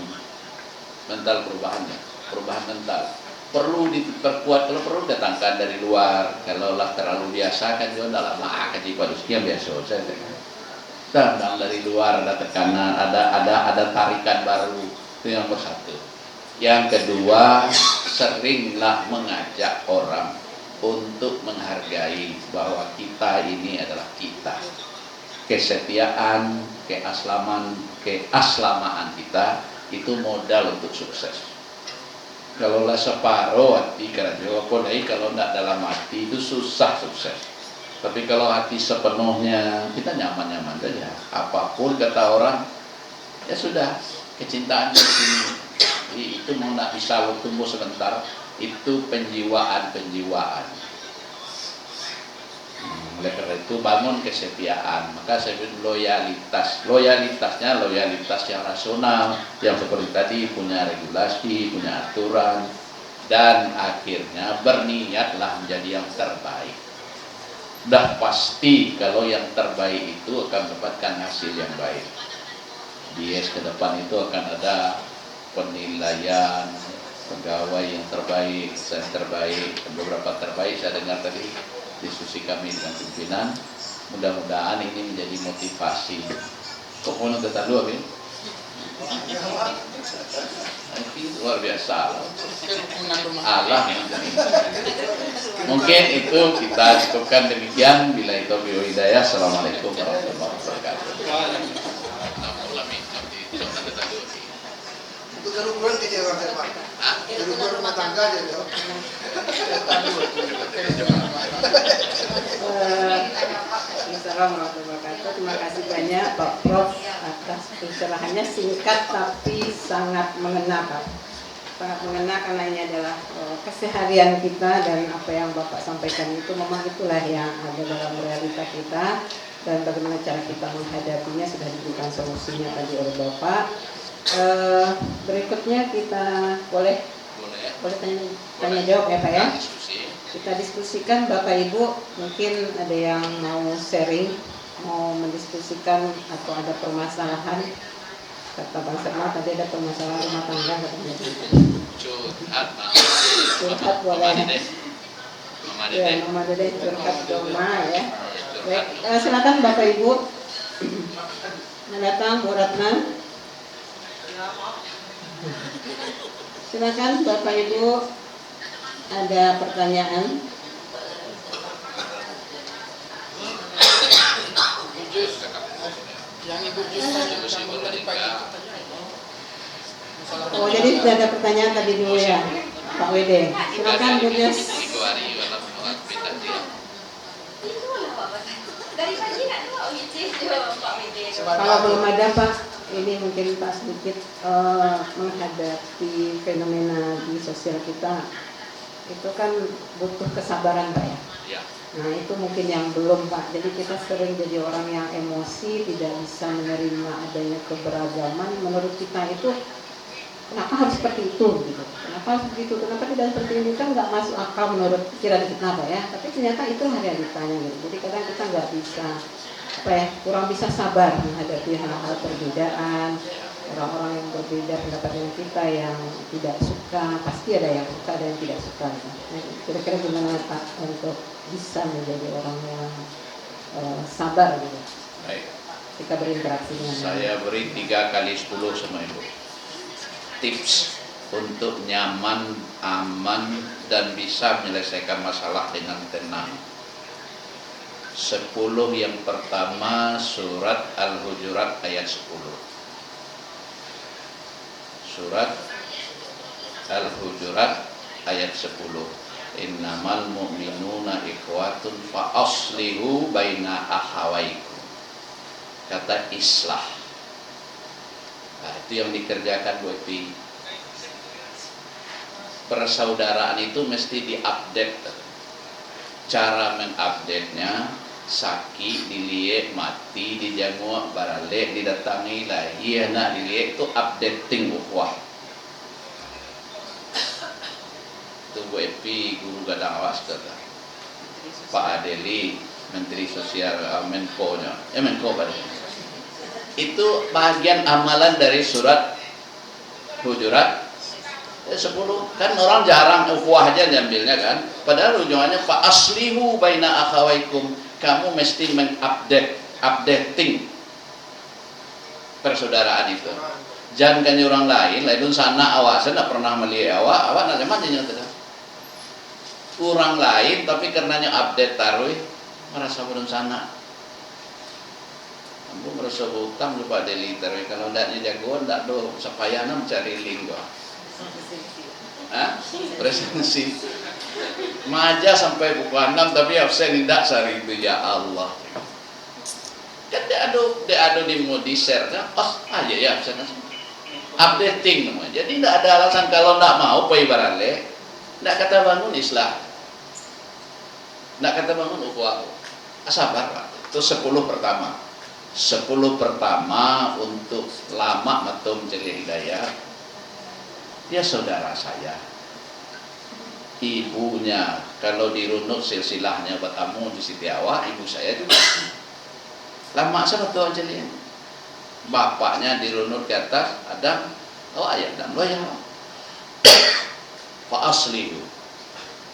[SPEAKER 5] mental perubahan mental perlu diperkuat. Kalau perlu datangkan dari luar. Kalau lah terlalu biasa kan juga tidak lama kaji pada sekian biasa saja. Datang dari luar, ada tekanan, ada tarikan baru. Itu yang nomor 1. Yang kedua, seringlah mengajak orang untuk menghargai bahwa kita ini adalah kita. Kesetiaan, keaslamaan kita itu modal untuk sukses. Kalau lah separuh hati kerja, kalau tidak dalam hati itu susah sukses. Tapi kalau hati sepenuhnya, kita nyaman-nyaman saja. Apapun kata orang, ya sudah, kecintaan di sini. Itu mau tidak bisa lo tumbuh sebentar, itu penjiwaan. Oleh karena itu bangun kesetiaan. Maka saya bilang loyalitasnya loyalitas yang rasional, yang seperti tadi punya regulasi, punya aturan, dan akhirnya berniatlah menjadi yang terbaik. Dah pasti kalau yang terbaik itu akan mendapatkan hasil yang baik. Di ke depan itu akan ada penilaian pegawai yang terbaik, saya terbaik, beberapa terbaik saya dengar tadi diskusi kami dengan pimpinan. Mudah-mudahan ini menjadi motivasi. Kok mau nonton dulu ya? Ini luar biasa. Allah mungkin itu kita cukupkan demikian. Bila itu hidayah. Assalamualaikum warahmatullahi wabarakatuh.
[SPEAKER 4] Untuk kerukunan tidak orang Pak. Kerukunan rumah tangga aja dong.
[SPEAKER 1] Assalamualaikum warahmatullahi wabarakatuh. Terima kasih banyak Pak Prof atas pencerahannya, singkat tapi sangat mengena Pak. Sangat mengena karena ini adalah keseharian kita, dan apa yang Bapak sampaikan itu memang itulah yang ada dalam realita kita, dan bagaimana cara kita menghadapinya sudah diberikan solusinya tadi oleh Bapak. Berikutnya kita boleh tanya jawab ya Pak ya. kita diskusikan Bapak Ibu, mungkin ada yang mau sharing, mau mendiskusikan atau ada permasalahan. Kata Bang Serma tadi ada permasalahan rumah tangga katanya. Curhat boleh. Ya, Mama Dede curhat doma ya. Baik, silakan Bapak Ibu. Datang Bu Ratna. Silakan Bapak Ibu, ada pertanyaan.
[SPEAKER 4] Yang Ibu Jus tadi pagi.
[SPEAKER 1] Oh, jadi sudah ada pertanyaan tadi dulu ya, Pak Wede. Silakan Bu Jus.
[SPEAKER 2] Dari pagi nak tahu Pak Wede.
[SPEAKER 1] Kalau belum ada Pak, ini mungkin Pak sedikit menghadapi fenomena di sosial kita. Itu kan butuh kesabaran Pak ya. Nah itu mungkin yang belum Pak. Jadi kita sering jadi orang yang emosi, tidak bisa menerima adanya keberagaman. Menurut kita itu kenapa harus seperti itu gitu? Kenapa harus begitu? Kenapa tidak seperti ini? Kan nggak masuk akal menurut pikiran kita Pak ya. Tapi ternyata itu realitanya gitu. Jadi kadang kita nggak bisa kurang bisa sabar menghadapi hal-hal perbedaan. Orang-orang yang berbeda pendapat dengan kita yang tidak suka, pasti ada yang suka, ada yang tidak suka. Nah, kira-kira gimana Pak untuk bisa menjadi orang yang sabar gitu?
[SPEAKER 5] Baik.
[SPEAKER 1] Kita berinteraksi dengan
[SPEAKER 5] Saya beri 3 kali 10 sama Ibu. Tips untuk nyaman, aman, dan bisa menyelesaikan masalah dengan tenang. 10 yang pertama surat Al-Hujurat ayat 10. Surat Al-Hujurat ayat 10. Innamal mu'minuna ikhwatun fa aslihu baina akhawaikum. Kata islah. Nah, itu yang dikerjakan Bu Epi. Persaudaraan itu mesti diupdate. Cara mengupdate-nya sakit, dilihat, mati, dijanguk, barale, didatangi, lahir, nak dilihat, itu updating ukhuwah. Itu Bu Epi, guru gadang awas kata. Pak Adeli, Menteri Sosial, Menko-nya, Menko pada. Itu bagian amalan dari surat Hujurat 10. Kan orang jarang ukhuwah aja nyambilnya kan. Padahal ujungannya fa aslihu baina akhawaikum. Kamu mesti updating persaudaraan itu. Jangan kan orang lain sana awak, saya tidak pernah melihat awak nak macam mana tidak. Orang lain tapi karenanya update taruh, merasa belum sana. Aku merasa hutang lupa deli taruh. Kalau tidak jagoan, tidak do sapayana mencari linggo. Presensi maja sampai buku 6 tapi absen tidak sehari itu ya Allah. Kan dia ada di modi share kan? Aja ya absen updating namanya. Jadi tidak ada alasan kalau tidak mau apa ibaratnya tidak kata bangun islah, tidak kata bangun ukhuwah. Sabar Pak. Itu 10 pertama. 10 pertama untuk lama matum Jeli Hidayat. Dia saudara saya, ibunya kalau dirunut silsilahnya bertamu di Siti Awak, ibu saya juga lama saya betul aja lihat. Bapaknya dirunut ke atas Adam, ayat dan loya. Fa aslihu.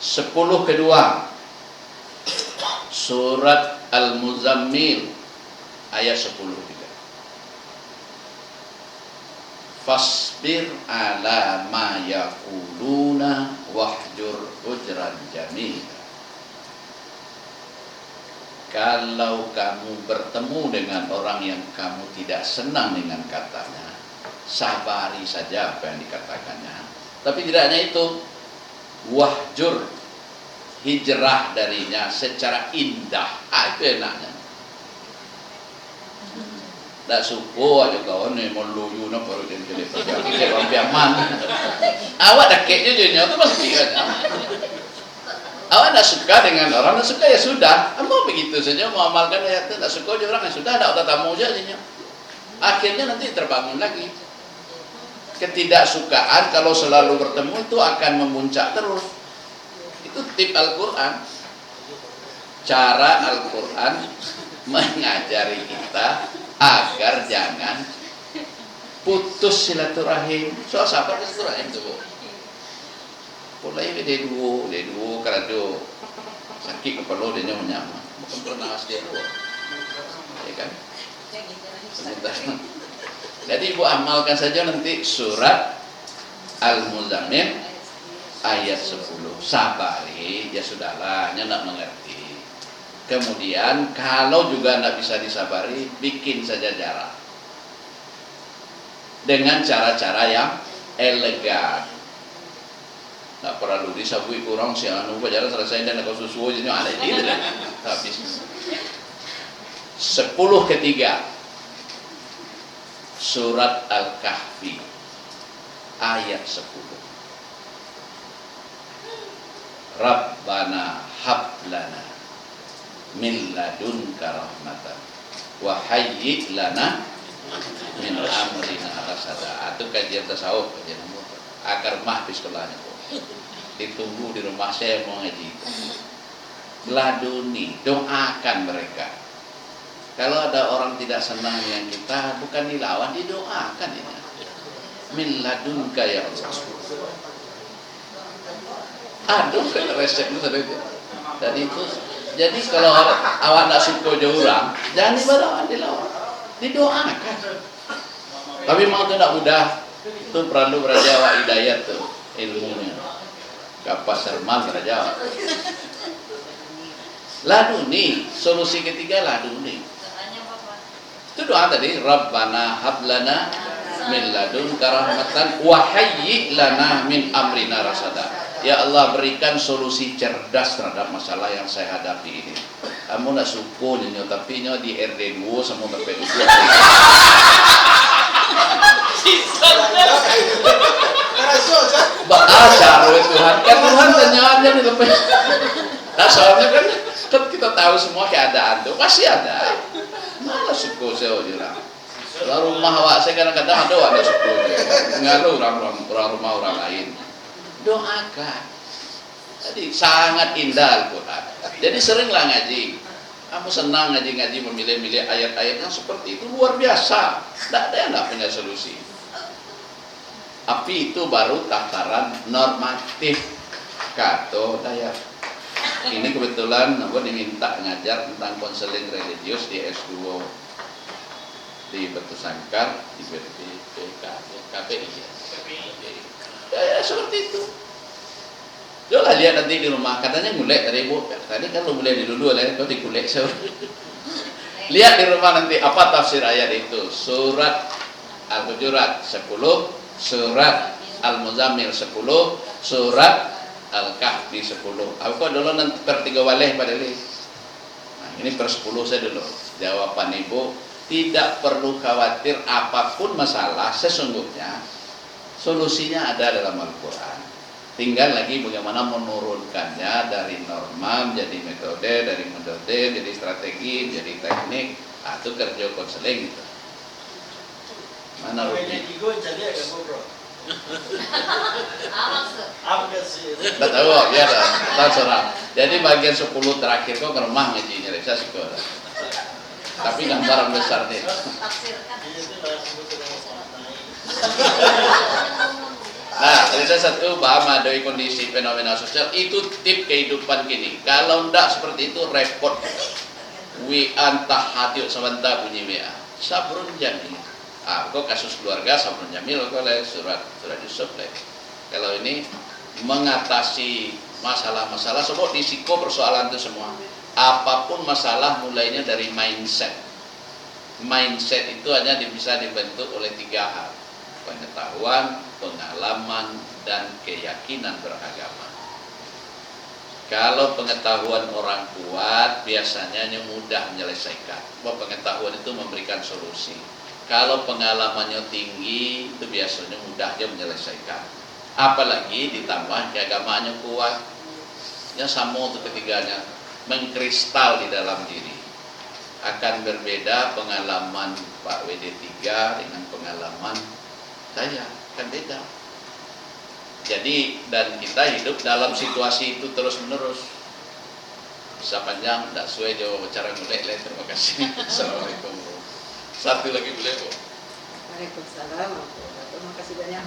[SPEAKER 5] 10 kedua surat Al-Muzammil ayat 10 juga. Fasbir ala ma yaquluna wahjur hujran jamil. Kalau kamu bertemu dengan orang yang kamu tidak senang dengan katanya, sabari saja apa yang dikatakannya. Tapi tidak hanya itu, wahjur, hijrah darinya secara indah. Itu enaknya. Tak suko aja kawan ni meluyu na baru dia jadi perbiaman. Awak dah kek jujurnya tu pasti kan. Awak tak suka dengan orang, tak suka ya sudah. Mau begitu saja, mau amalkan ayat itu. Tak suka je orang ya sudah, tak tamu saja. Akhirnya nanti terbangun lagi. Ketidaksukaan kalau selalu bertemu itu akan memuncak terus. Itu Itu tip Al-Quran. Cara Al-Quran mengajari kita agar jangan putus silaturahim. Soal sahabat silaturahim tu. Mulai dia dua kerana sakit kepala dia nyamuk. Bukan pernah dia dua. Ya kan? Sebentar. Jadi ibu amalkan saja nanti surat Al-Muzammil ayat 10. Sabari, ya sudahlah, nya nak mengerti. Kemudian kalau juga tidak bisa disabari, bikin saja jarak dengan cara-cara yang elegan. Tak perlu disabui kurang si anu jalan selesai dan kau susu jadi ada ini dan habis. 10 ketiga surat Al-Kahfi ayat 10. Rabbana hablana min ladunka rahmatan wa hayyi lana min amrina rasada. Itu kajian tasawuf, kajian akar mah di sekolahnya. Ditunggu di rumah saya mau ngaji. Laduni, doakan mereka. Kalau ada orang tidak senang dengan kita, bukan dilawan, didoakan ini. Min ladunka ya Allah. Aduh, kena resep itu tadi. Dan itu, jadi kalau awak nak suka jauh orang, jangan dilawan, didoakan. Tapi mau tu nak mudah, itu perlu beraja awak hidayat tu ilmunya. Kapas serman beraja. Laduni, solusi ketiga laduni. Itu doa tadi, Rabbana hablana min ladunka rahmatan wa hayyi lana min amrina rasada. Ya Allah, berikan solusi cerdas terhadap masalah yang saya hadapi ini. Kamu nak suku nyo tapi nyo di RD 2 semua terpelu. Bahasa Tuhan, kan Tuhan tanya aja nih lepas. Nah soalnya kan kita tahu semua keadaan tuh pasti ada. Malah suku saya bilang. Kalau rumah awak saya kadang-kadang ada suku. Ngaruh orang rumah orang lain. Doakan. Jadi sangat indah Al-Quran. Jadi seringlah ngaji. Kamu senang ngaji-ngaji memilih-milih ayat-ayat yang seperti itu luar biasa. Tidak ada yang tidak punya solusi. Tapi itu baru tataran normatif kata daya. Ini kebetulan aku diminta ngajar tentang konseling religius di S2 di Batu Sangkar di KPI. Ya, seperti itu. Janganlah lihat nanti di rumah, katanya ngulek dari ibu. Tadi kan lo mulai dulu lah, kau dikulek so. Lihat di rumah nanti apa tafsir ayat itu. Surat Al-Hujurat 10, surat Al-Muzammil 10, surat Al-Kahfi 10. Aku dulu nanti per 3 waleh pada ini. Nah, ini per 10 saya dulu. Jawaban ibu, tidak perlu khawatir apapun masalah, sesungguhnya solusinya ada dalam Al-Quran. Tinggal lagi bagaimana menurunkannya dari norma menjadi metode, dari metode jadi strategi, jadi teknik. Itu kerja konseling gitu. Mana Rupi? Tak tahu, ya tak serah. Jadi bagian 10 terakhir kau ke rumah ngajinya, saya sekolah. Tapi gambaran besar nih. Nah, cerita satu, paham ada kondisi fenomena sosial, itu tip kehidupan kini. Kalau ndak seperti itu, repot. Wi antah hati sebentar bunyi WA. Sabrun jamil. Kok kasus keluarga sabrun jamil, kok surat Yusuf. Kalau ini mengatasi masalah-masalah, sebab risiko persoalan itu semua. Apapun masalah mulainya dari mindset. Mindset itu hanya bisa dibentuk oleh 3 hal. Pengetahuan, pengalaman, dan keyakinan beragama. Kalau pengetahuan orang kuat, biasanya mudah menyelesaikan. Bahwa pengetahuan itu memberikan solusi. Kalau pengalamannya tinggi, itu biasanya mudahnya menyelesaikan. Apalagi ditambah keagamaannya kuat. Ya sama untuk ketiganya, mengkristal di dalam diri. Akan berbeda pengalaman Pak WD3 dengan pengalaman saya, kan beda. Jadi dan kita hidup dalam situasi itu terus menerus. Bisa panjang, tidak sesuai jawab bicara mulai. Terima kasih. Assalamualaikum. Satu lagi boleh Bu.
[SPEAKER 1] Waalaikumsalam. Terima kasih banyak.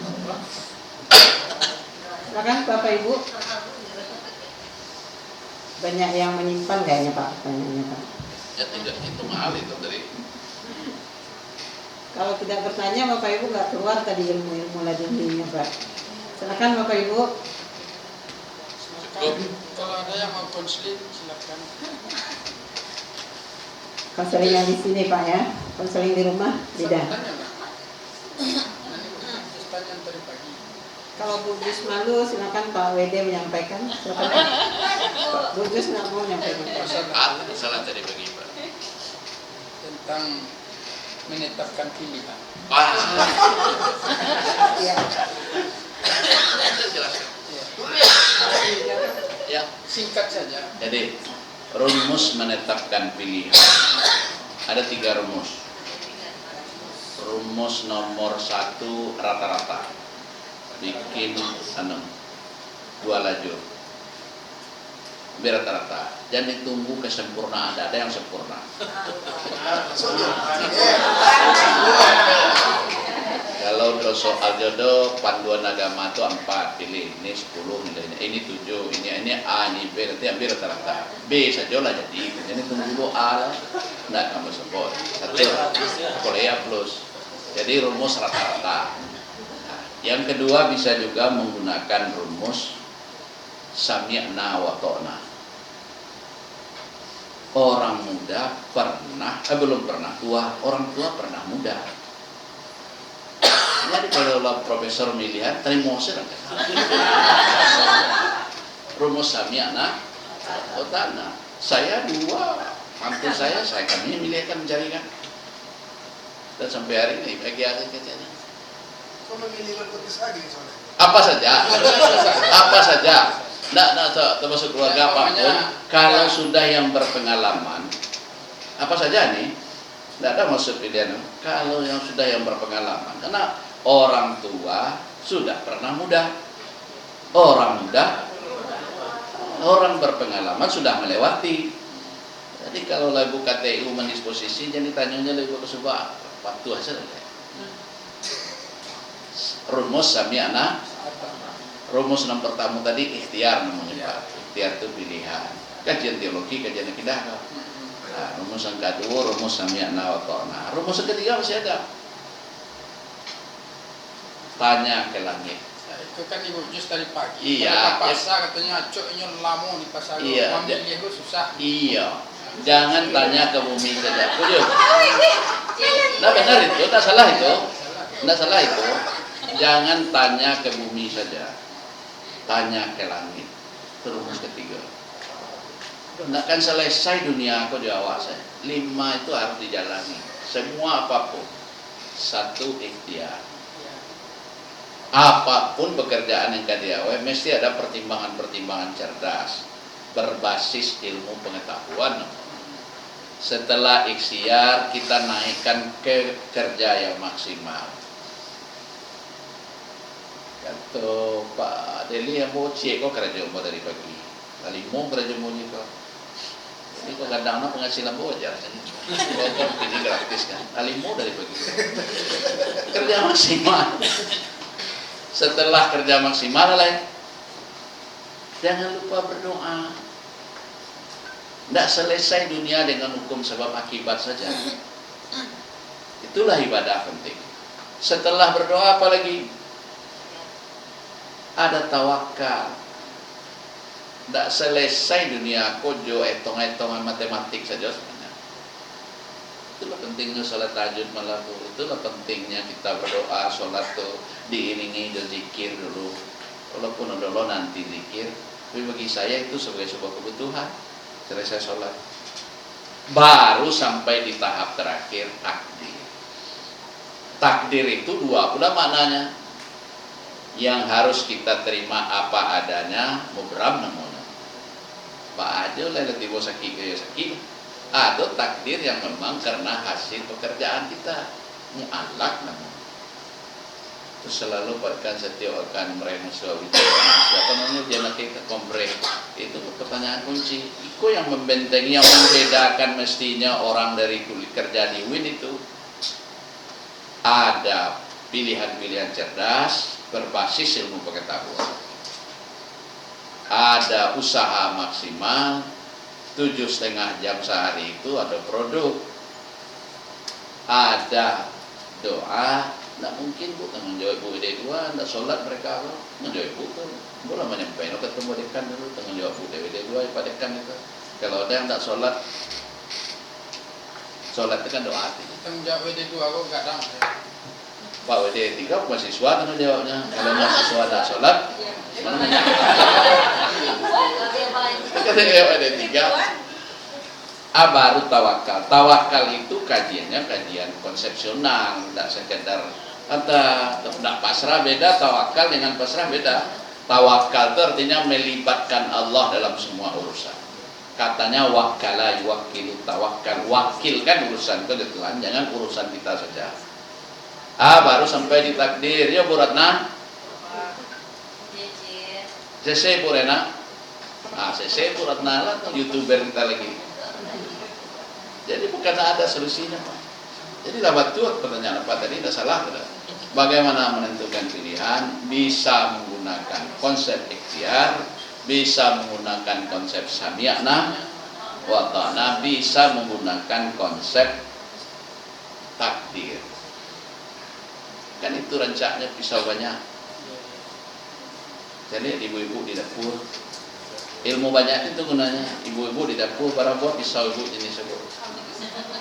[SPEAKER 1] Silakan Bapak Ibu. Banyak yang menyimpan kayaknya Pak pertanyaannya Pak.
[SPEAKER 5] Ya tidak itu mahal itu dari.
[SPEAKER 1] Kalau tidak bertanya Bapak Ibu nggak keluar tadi ilmu-ilmu laduninya Pak. Silakan Bapak Ibu.
[SPEAKER 5] Cukup.
[SPEAKER 4] Kalau ada yang mau konseling silakan.
[SPEAKER 1] Konseling yang di sini Pak ya. Konseling di rumah tidak.
[SPEAKER 4] Tanya nggak? Tanya tadi pagi.
[SPEAKER 1] Kalau Bu Jus malu silakan Pak WD menyampaikan. Silakan. Pak Bu Jus nggak mau menyampaikan.
[SPEAKER 5] Salah tadi bagi Pak.
[SPEAKER 4] Tentang menetapkan pilihan.
[SPEAKER 5] Pak.
[SPEAKER 1] Ya.
[SPEAKER 5] Jelaskan.
[SPEAKER 4] Ya.
[SPEAKER 5] Ya.
[SPEAKER 4] Singkat saja.
[SPEAKER 5] Jadi rumus menetapkan pilihan ada 3 rumus. Rumus nomor 1 rata-rata bikin 2 lajur. Biar rata-rata. Jangan ditunggu kesempurnaan. Ada yang sempurna. Kalau soal jodoh panduan agama itu 4 pilih, ini 10 nilainya, ini 7, ini A, ini B, nanti ambil rata-rata. B saja lah jadi tunggu dulu A lah, enggak kamu sebut. Satu, Korea plus. Jadi rumus rata-rata. Nah, yang kedua bisa juga menggunakan rumus sami'na wa ta'na. Orang muda belum pernah tua, orang tua pernah muda. Jadi kalau profesor milihan, terima kasih. Rumus sami'na wa ta'na. Saya 2, mantu saya kami milihkan jaringan. Dan sampai hari ini bagi ada kecilnya.
[SPEAKER 4] Kau memilih berkotis lagi soalnya.
[SPEAKER 5] Apa saja. Tidak termasuk keluarga apapun. Kalau sudah yang berpengalaman, apa saja nih? Tidak ada maksud pilihan. Kalau yang sudah yang berpengalaman, karena orang tua sudah pernah muda, orang berpengalaman sudah melewati. Jadi kalau lagu KTU mendisposisi, jadi tanyanya lagu kesukaan waktu aja. Rumus sami'na. Rumus yang pertama tadi ikhtiar namanya Pak. Ikhtiar itu pilihan. Kajian teologi, kajian akidah. Nah, rumus yang kedua, rumus sami'na wa ta'na. Rumus yang ketiga masih ada. Tanya ke langit.
[SPEAKER 4] Itu kan Ibu Jus tadi pagi.
[SPEAKER 5] Iya.
[SPEAKER 4] Pasar katanya coknya lama di pasar.
[SPEAKER 5] Iya.
[SPEAKER 4] Memilih itu susah.
[SPEAKER 5] Iya. Jangan tanya ke bumi saja. Tujuh. Nah benar itu, tak salah itu. Tidak salah itu. Jangan tanya ke bumi saja. Tanya ke langit. Itu rumus ketiga. Tidak akan selesai dunia aku Jawa saya. 5 itu harus dijalani. Semua apapun. 1 ikhtiar. Apapun pekerjaan yang kadiawe mesti ada pertimbangan-pertimbangan cerdas berbasis ilmu pengetahuan. Setelah ikhtiar kita naikkan ke kerja yang maksimal. Kata Pak Deli yang mau cek kok kerja mau dari pagi. Kali mau kerja mau ni kok. Jadi kok kadang-kadang penghasilan bawa aja. Kok ini gratis kan. Kali mau dari pagi. Kerja maksimal. Setelah kerja maksimal lah, jangan lupa berdoa. Tidak selesai dunia dengan hukum sebab akibat saja. Itulah ibadah penting. Setelah berdoa apalagi? Ada tawakal. Tidak selesai dunia kojo etong-etongan matematik saja sebenarnya. Itulah pentingnya salat tahajud malam itu. Itulah pentingnya kita berdoa, salat tuh diiringi dengan zikir dulu. Walaupun dulu nanti zikir, tapi bagi saya itu sebagai sebuah kebutuhan. Selesai sholat, baru sampai di tahap terakhir takdir. Takdir itu 2 pula maknanya. Yang harus kita terima apa adanya, mubram namanya. Pak aja lah lebih sakit kaya sakit. Ada takdir yang memang karena hasil pekerjaan kita, mu'allak namanya. selalu bahkan setiap akan mereka siapa namanya dia nanti ke kompre itu pertanyaan kunci. Itu yang membentengi, yang membedakan mestinya orang dari kulit kerja di UIN itu ada pilihan-pilihan cerdas berbasis ilmu pengetahuan, ada usaha maksimal 7,5 jam sehari itu ada produk, ada doa. Tidak mungkin bu, tanggung jawab bu D2, tidak sholat mereka apa? Tanggung jawab bu tuh, bu lah menyampaikan, ketemu dekan dulu, tanggung jawab bu D2 pada dekan itu. Kalau ada yang tidak sholat itu kan doa.
[SPEAKER 4] Tanggung jawab WD2 kok enggak dong.
[SPEAKER 5] Pak WD3 mahasiswa tanggung jawabnya. Kalau mahasiswa tidak sholat, mana katanya WD3. Baru tawakal. Tawakal itu kajiannya kajian konsepsional, tidak sekedar tidak pasrah. Beda tawakal dengan pasrah beda. Tawakal itu artinya melibatkan Allah dalam semua urusan. Katanya wakala yuwakilu tawakal, wakilkan urusan ke Tuhan, jangan urusan kita saja. Baru sampai di takdir. Ya Bu Ratna, CC Bu Rena, CC Bu Ratna lah, YouTuber kita lagi. Jadi bukan ada solusinya Pak. Jadi dapat tuh pertanyaan apa tadi tidak salah tidak? Bagaimana menentukan pilihan? Bisa menggunakan konsep ikhtiar, bisa menggunakan konsep sami'na wa ta'na, bisa menggunakan konsep takdir. Kan itu rancaknya pisau banyak. Jadi ibu-ibu di dapur, ilmu banyak itu gunanya. Ibu-ibu di dapur para buat pisau ibu jenis sebut.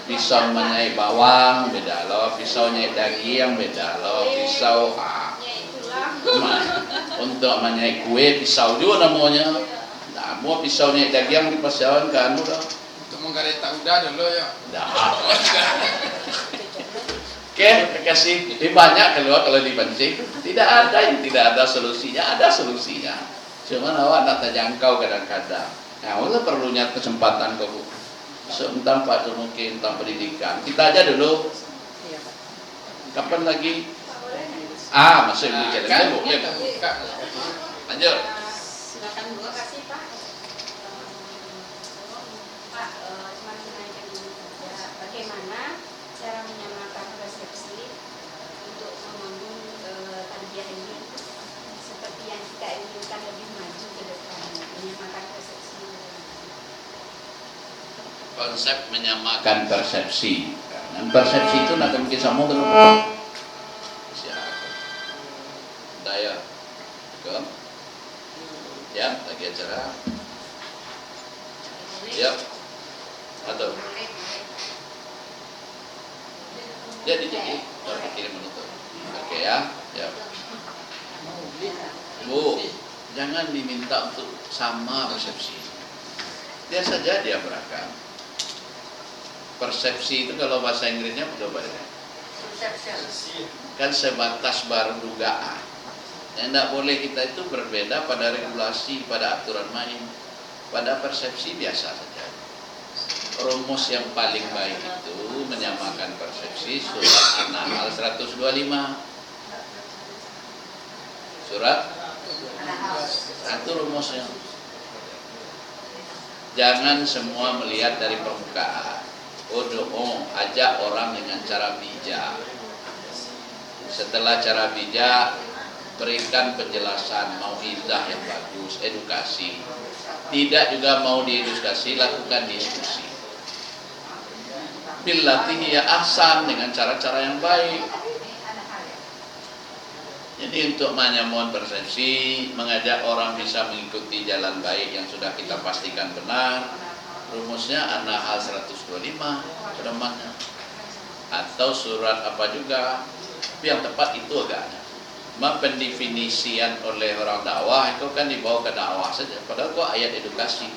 [SPEAKER 5] Pisau menyai bawang beda loh, pisau menyai daging beda loh, pisau untuk menyai kue pisau juga namanya. Nah, mau pisau menyai daging di pasauan kan udah.
[SPEAKER 4] Untuk menggaris tak udah dulu ya.
[SPEAKER 5] Dah. Oke, kasih lebih banyak keluar kalau dipancing. Tidak ada yang tidak ada solusinya, ada solusinya. Cuma awak nak terjangkau kadang-kadang. Nah, kita perlunya kesempatan kok. Tanpa mungkin tanpa pendidikan. Kita aja dulu. Kapan lagi? Masuk ibu jalan
[SPEAKER 4] Kan
[SPEAKER 5] Bu.
[SPEAKER 4] kita buka.
[SPEAKER 5] Lanjut.
[SPEAKER 2] Silakan Bu, kasih Pak. Pak, cuma menanyakan ini saja. Bagaimana cara menyamakan persepsi untuk membangun tarbiyah ini seperti yang kita inginkan lebih maju ke depan, menyamakan persepsi.
[SPEAKER 5] Konsep menyamakan persepsi. Dan persepsi itu nak mungkin sama dengan daya. Kom. Ya, lagi acara. Ya. Atau jadi kalau kirim menutup. Oke ya. Ya. Bu, jangan diminta untuk sama persepsi. Dia saja dia beragam. Persepsi itu kalau bahasa Inggrisnya coba deh. Kan sebatas baru dugaan. Yang tidak boleh kita itu berbeda pada regulasi, pada aturan main. Pada persepsi biasa saja. Rumus yang paling baik itu menyamakan persepsi surat An-Nahl 125. Surat itu rumusnya. Jangan semua melihat dari permukaan. Ajak orang dengan cara bijak. Setelah cara bijak, berikan penjelasan, mau'izah yang bagus, edukasi. Tidak juga mau diedukasi, lakukan diskusi. Billati hiya ahsan, dengan cara-cara yang baik. Jadi untuk menyamakan persepsi, mengajak orang bisa mengikuti jalan baik yang sudah kita pastikan benar. Rumusnya An-Nahl 125 pedomannya, atau surat apa juga yang tepat itu agaknya. Pendefinisian oleh orang dakwah itu kan dibawa ke dakwah saja, padahal kok ayat edukasi.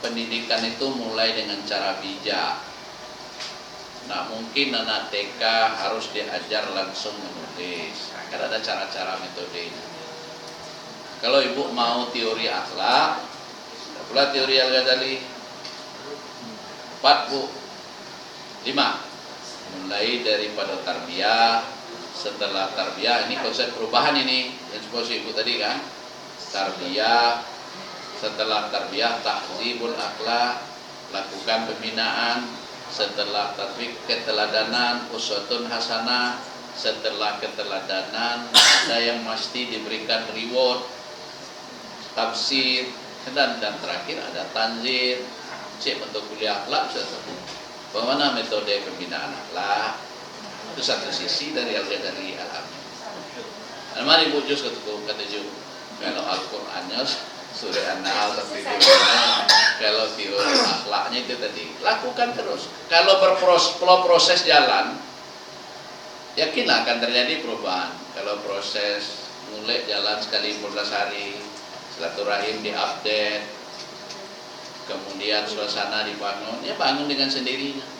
[SPEAKER 5] Pendidikan itu mulai dengan cara bijak. Nah, mungkin anak TK harus diajar langsung menulis, karena ada cara-cara metodenya. Kalau ibu mau teori akhlak, pula teori Al-Ghazali 4 Bu, 5. Mulai daripada tarbiyah setelah tarbiyah, ini konsep perubahan ini yang seperti ibu tadi kan, tarbiyah, setelah tarbiyah tahzibul akhlak, lakukan pembinaan, setelah tatbik keteladanan, uswatun hasanah, setelah keteladanan ada yang mesti diberikan reward, tafsir, dan terakhir ada tanzir, bentuk kuliah akhlak. Bagaimana metode pembinaan akhlak? Itu satu sisi dari al-amin. Mari ibu juz kata juz. Kalau Al-Qur'annya surah An-Nahl tapi kalau teori akhlaknya itu tadi lakukan terus. Kalau proses jalan, yakinlah akan terjadi perubahan. Kalau proses mulai jalan sekali 14 hari, silaturahim diupdate, kemudian suasana dibangun, ya bangun dengan sendirinya.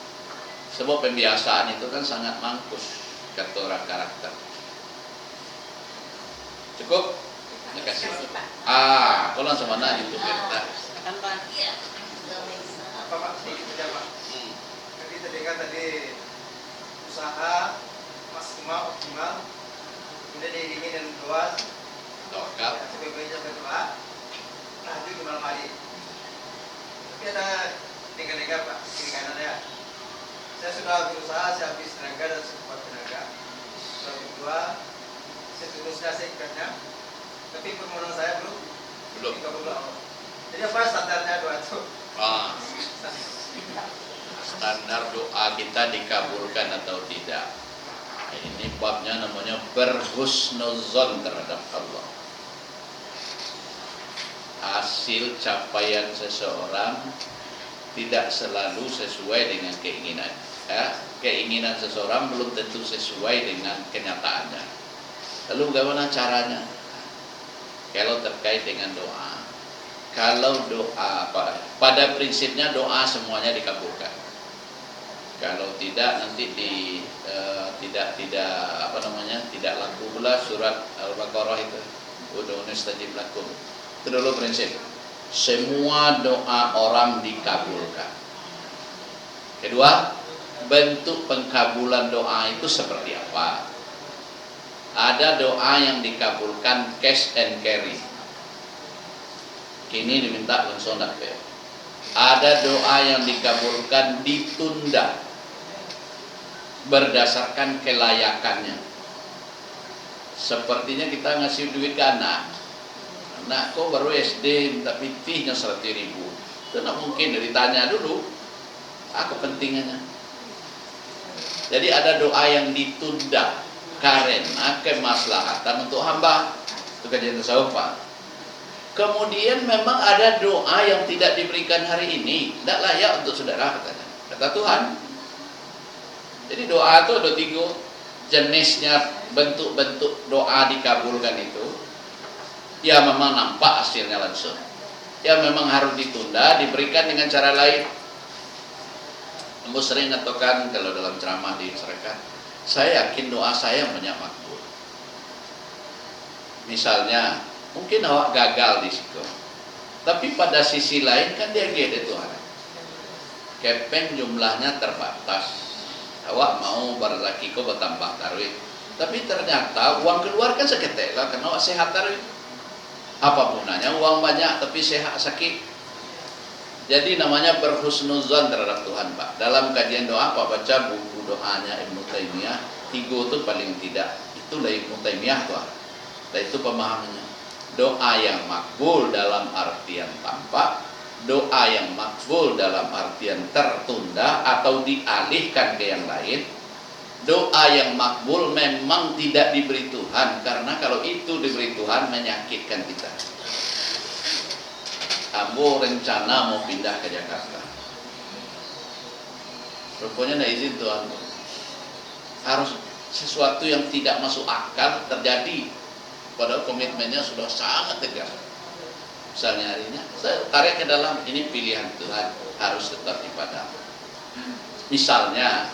[SPEAKER 5] Sebab pembiasaan itu kan sangat mangkus kata orang karakter. Cukup? Terima kasih. Kau langsung mana itu kita?
[SPEAKER 6] Apa Pak? Sedikit saja Pak. Jadi terdengar tadi usaha maksimal optimal, kemudian diiringi dengan doa.
[SPEAKER 5] Tawakal.
[SPEAKER 6] Sebaik-baiknya berdoa. Tahajud di malam hari. Tapi ada dengar-dengar Pak, kiri kanan ya. Saya sudah berusaha, saya habis tenaga dan sekuat tenaga. Sudah berdoa, seterusnya saya ikatnya. Tapi permohonan saya belum. Jadi apa standarnya doa itu?
[SPEAKER 5] Standar doa kita dikabulkan atau tidak. Ini babnya namanya berhusnuzon terhadap Allah. Hasil capaian seseorang tidak selalu sesuai dengan keinginan. Keinginan seseorang belum tentu sesuai dengan kenyataannya. Lalu bagaimana caranya? Kalau terkait dengan doa, kalau doa pada prinsipnya doa semuanya dikabulkan. Kalau tidak nanti tidak laku pula surat Al-Baqarah itu. Ud'uuni astajib lakum. Itu dulu prinsip. Semua doa orang dikabulkan. Kedua, bentuk pengkabulan doa itu seperti apa? Ada doa yang dikabulkan cash and carry. Kini diminta langsung dapat. Ada doa yang dikabulkan ditunda berdasarkan kelayakannya. Sepertinya kita ngasih duit ke anak kok baru SD minta pitihnya 100.000. Itu tidak mungkin, ditanya dulu apa kepentingannya. Jadi ada doa yang ditunda karena kemaslahatan untuk hamba. Itu kajian tasawuf Pak. Kemudian memang ada doa yang tidak diberikan hari ini, tidak layak untuk saudara katanya. Kata Tuhan. Jadi doa itu ada 3 jenisnya, bentuk-bentuk doa dikabulkan itu. Ya memang nampak hasilnya langsung. Ya memang harus ditunda, diberikan dengan cara lain. Ambo sering ngatakan kalau dalam ceramah di masyarakat, saya yakin doa saya banyak makbul. Misalnya, mungkin awak gagal di situ, tapi pada sisi lain kan dia gede Tuhan. Kepeng jumlahnya terbatas. Awak mau berzaki kau bertambah tarwih, tapi ternyata uang keluar kan seketek lah karena awak sehat tarwih. Apa gunanya uang banyak tapi sehat sakit? Jadi namanya berhusnuzan terhadap Tuhan Pak. Dalam kajian doa Pak baca buku doanya Ibnu Taimiyah, 3 itu paling tidak. Itulah Ibnu Taimiyah Tuhan. Dan itu pemahamannya. Doa yang makbul dalam artian tampak, doa yang makbul dalam artian tertunda atau dialihkan ke yang lain. Doa yang makbul memang tidak diberi Tuhan, karena kalau itu diberi Tuhan menyakitkan kita. Ambo rencana mau pindah ke Jakarta, rupanya tidak izin Tuhan. Harus sesuatu yang tidak masuk akal terjadi, padahal komitmennya sudah sangat tegas. Misalnya harinya saya tarik ke dalam, ini pilihan Tuhan, harus tetap ibadah. Misalnya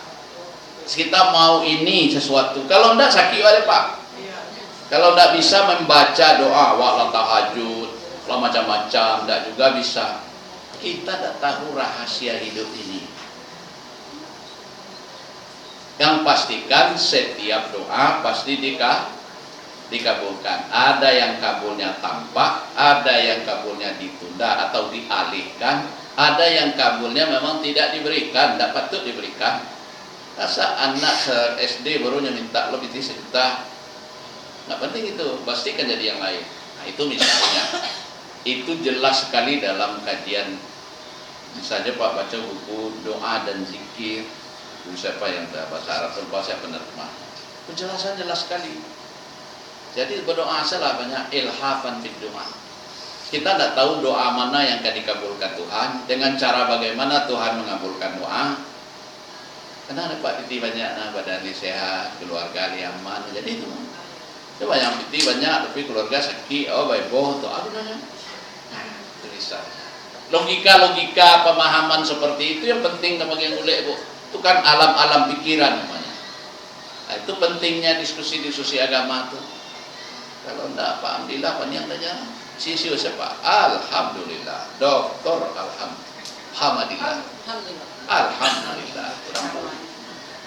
[SPEAKER 5] kita mau ini sesuatu, kalau enggak sakit oleh Pak. Kalau enggak bisa membaca doa, wala tahajud, wala macam-macam, enggak juga bisa. Kita tidak tahu rahasia hidup ini. Yang pastikan setiap doa pasti dikabulkan. Ada yang kabulnya tampak, ada yang kabulnya ditunda atau dialihkan, ada yang kabulnya memang tidak diberikan, tidak patut diberikan. Masa anak SD barunya minta lebih dari 1 juta, nggak penting itu, pastikan jadi yang lain. Nah itu misalnya, itu jelas sekali dalam kajian. Misalnya Pak baca buku doa dan zikir, siapa yang bahasa Arab atau bahasa penerjemah, penjelasan jelas sekali. Jadi berdoa salah banyak ilhafan bid doa. Kita tidak tahu doa mana yang akan dikabulkan Tuhan, dengan cara bagaimana Tuhan mengabulkan doa. Karena ada Pak Titi banyak, badan sehat, keluarga aman. Jadi itu. Coba yang Titi banyak, tapi keluarga sakit, baik boh, itu apa namanya? Tulisan. Logika-logika pemahaman seperti itu yang penting bagi yang mulai, Bu. Itu kan alam-alam pikiran namanya. Nah, itu pentingnya diskusi-diskusi agama itu. Kalau enggak, Pak, alhamdulillah panjang saja. Sisi siapa? Alhamdulillah. Doktor alhamdulillah. Alhamdulillah.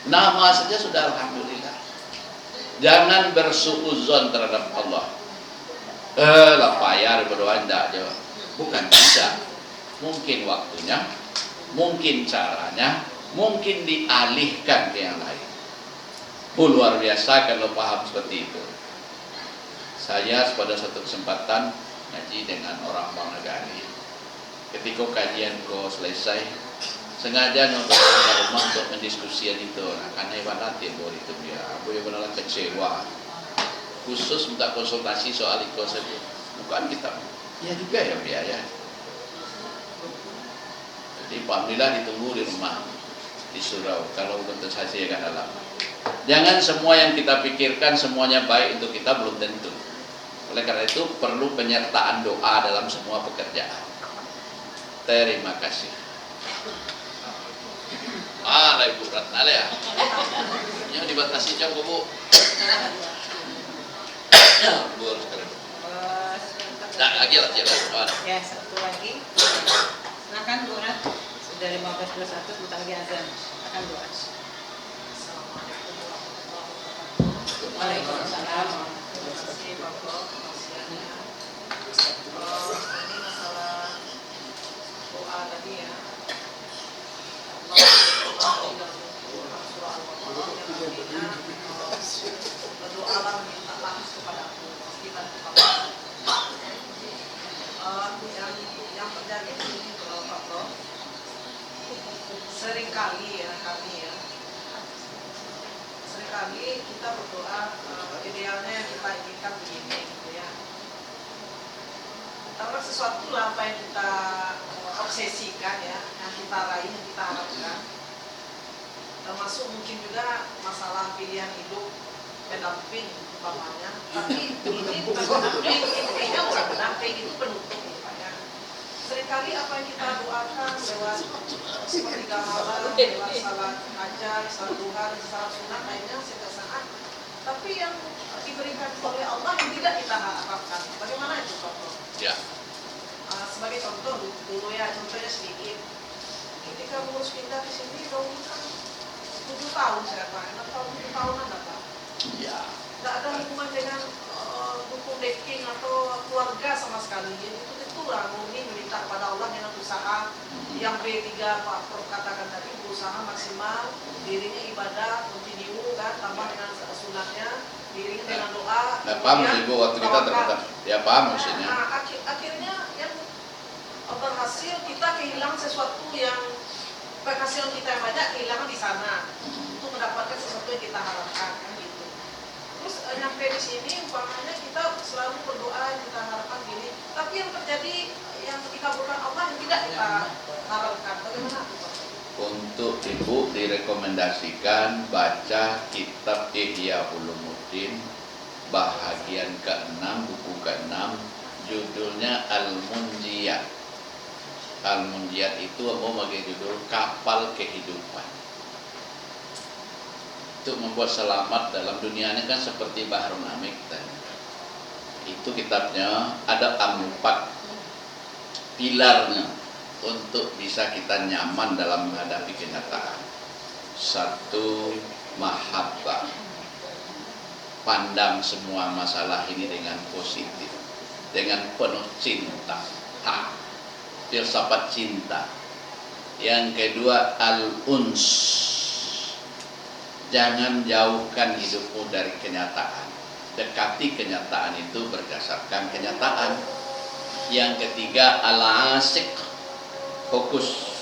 [SPEAKER 5] Nama saja sudah alhamdulillah. Jangan bersuuzon terhadap Allah. Lah payah berdoa enggak jawab. Bukan bisa. Mungkin waktunya, mungkin caranya, mungkin dialihkan ke yang lain. Luar biasa kalau paham seperti itu. Saya pada satu kesempatan ngaji dengan orang Bang Nagari. Ketika kajian selesai, sengaja nyoba ke rumah untuk mendiskusikan itu. Nah, karena ibadatin bahwa itu dia, aku yang benar kecewa. Khusus minta konsultasi soal itu saja. Bukan kita. Ya juga ya biaya. Jadi alhamdulillah ditunggu di rumah di surau. Kalau untuk saya agak dalam. Jangan semua yang kita pikirkan semuanya baik untuk kita, belum tentu. Oleh karena itu perlu penyertaan doa dalam semua pekerjaan. Terima kasih. Lah Ibu Ratna ya. Yang dibatasi jam Bu. Bu harus keren. Nah, lagi lah jalan.
[SPEAKER 1] Ya, satu lagi. Silakan Bu Rat. Sudah 15:21 sebentar lagi azan. Akan doa. Waalaikumsalam.
[SPEAKER 7] Terima kasih Bapak penasihatnya. Ini masalah doa tadi ya. Surah Al-Baqarah yang artinya berdoalah mintalah kepada aku, pastikan kepada aku. Yang terjadi di sini Pak Bro, seringkali ya kami ya, seringkali kita berdoa idealnya kita inginkan begini gitu ya. Karena sesuatu lah apa yang kita obsesikan ya, yang kita raih, yang kita harapkan. Termasuk mungkin juga masalah pilihan hidup, pendamping umpamanya. Tapi ini pendamping, intinya bukan pendamping, itu penutup ya. Seringkali apa yang kita doakan lewat sepertiga malam, lewat salat hajat, salat duha, salat sunat lainnya setiap saat. Tapi yang diberikan oleh Allah yang tidak kita harapkan. Bagaimana itu Pak?
[SPEAKER 5] Ya.
[SPEAKER 7] Sebagai contoh dulu ya, contohnya sedikit. Ketika ngurus pindah ke sini, dulu kan 7 tahun saya Pak, 6 tahun, 7 tahunan lah Pak.
[SPEAKER 5] Ya.
[SPEAKER 7] Nggak ada hubungan dengan buku deking atau keluarga sama sekali. Jadi itu lah murni minta pada Allah dengan usaha yang B3 Pak Prof katakan tadi, berusaha maksimal, dirinya ibadah, kontinu kan, tambah dengan sunatnya, dirinya dengan doa.
[SPEAKER 5] Paham Ibu waktu kita terbatas. Ya paham maksudnya.
[SPEAKER 7] Nah, akhirnya yang berhasil kita kehilangan sesuatu yang penghasilan kita yang banyak kehilangan di sana untuk mendapatkan sesuatu yang kita harapkan kan gitu. Terus nyampe di sini umpamanya kita selalu berdoa kita harapkan gini, tapi yang terjadi yang dikabulkan Allah yang tidak kita harapkan. Bagaimana itu Pak?
[SPEAKER 5] Untuk Ibu direkomendasikan baca kitab Ihya Ulumuddin bahagian ke-6, buku ke-6, judulnya Al-Munjiyat. Al-Munjiyat itu mau bagi judul Kapal Kehidupan. Untuk membuat selamat dalam dunia ini kan seperti Bahrul Amik tadi. Itu kitabnya ada 4 pilarnya untuk bisa kita nyaman dalam menghadapi kenyataan. 1, mahabbah. Pandang semua masalah ini dengan positif, dengan penuh cinta. Filsafat cinta. Yang kedua, al-uns. Jangan jauhkan hidupmu dari kenyataan. Dekati kenyataan itu berdasarkan kenyataan. Yang ketiga, al-asik. Fokus.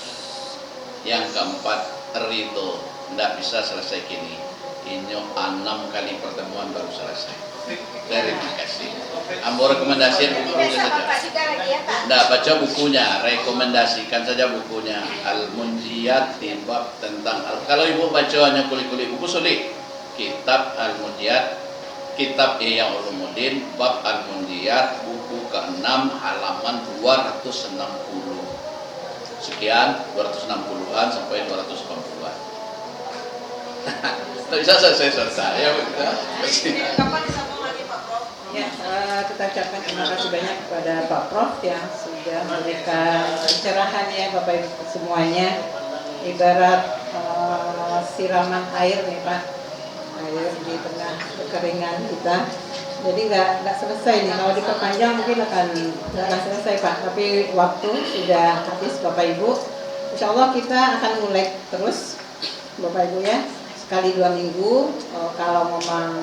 [SPEAKER 5] Yang keempat, ridho. Tidak bisa selesai kini. Ini 6 kali pertemuan baru selesai. Terima kasih. Ambo rekomendasikan
[SPEAKER 2] Ini
[SPEAKER 5] bukunya
[SPEAKER 2] besok
[SPEAKER 5] saja.
[SPEAKER 2] Bapak juga lagi ya Pak?
[SPEAKER 5] Tidak, baca bukunya, rekomendasikan saja bukunya. Al-Munjiyat di bab tentang kalau ibu baca hanya kulit-kulit buku sulit. Kitab Al-Munjiyat, kitab Ihya Ulumuddin, bab Al-Munjiyat, buku ke-6 halaman 260. Sekian 260-an sampai 290-an. Tidak bisa selesai ya.
[SPEAKER 7] Kapan disambung lagi Pak Prof?
[SPEAKER 1] Ya, kita ucapkan terima kasih banyak kepada Pak Prof yang sudah memberikan pencerahan ya Bapak Ibu semuanya. Ibarat siraman air nih Pak, air di tengah kekeringan kita. Jadi nggak selesai nih, kalau diperpanjang mungkin nggak akan selesai Pak. Tapi waktu sudah habis Bapak Ibu. Insya Allah kita akan mulai terus Bapak Ibu ya. Sekali 2 minggu, kalau memang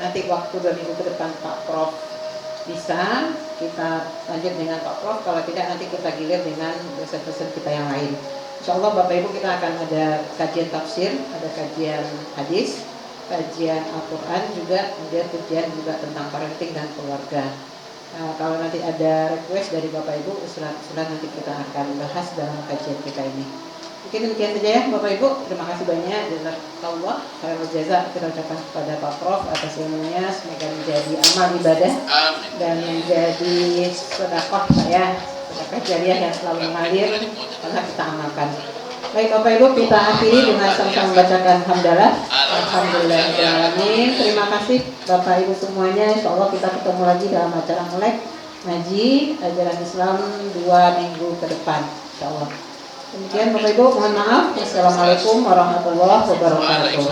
[SPEAKER 1] nanti waktu 2 minggu ke depan Pak Prof bisa, kita lanjut dengan Pak Prof. Kalau tidak nanti kita gilir dengan dosen-dosen kita yang lain. Insya Allah Bapak Ibu kita akan ada kajian tafsir, ada kajian hadis, kajian Al-Quran juga, kemudian kajian juga tentang parenting dan keluarga. Kalau nanti ada request dari Bapak Ibu, usulan nanti kita akan bahas dalam kajian kita ini. Mungkin demikian saja ya Bapak Ibu, terima kasih banyak. Jazakallah khairul jaza kita ucapkan kepada Pak Prof atas ilmunya, semoga menjadi amal ibadah dan menjadi sedekah ya, sedekah jariah yang selalu mengalir karena kita amalkan. Baik Bapak Ibu, kita akhiri dengan sama-sama membacakan hamdalah. Alhamdulillahirrahmanirrahim. Terima kasih Bapak Ibu semuanya. Insya Allah kita ketemu lagi dalam acara melek ngaji ajaran Islam 2 minggu ke depan. Insya Allah. Demikian Bapak Ibu, mohon maaf. Wassalamualaikum warahmatullahi wabarakatuh.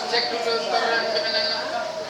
[SPEAKER 6] Cek dulu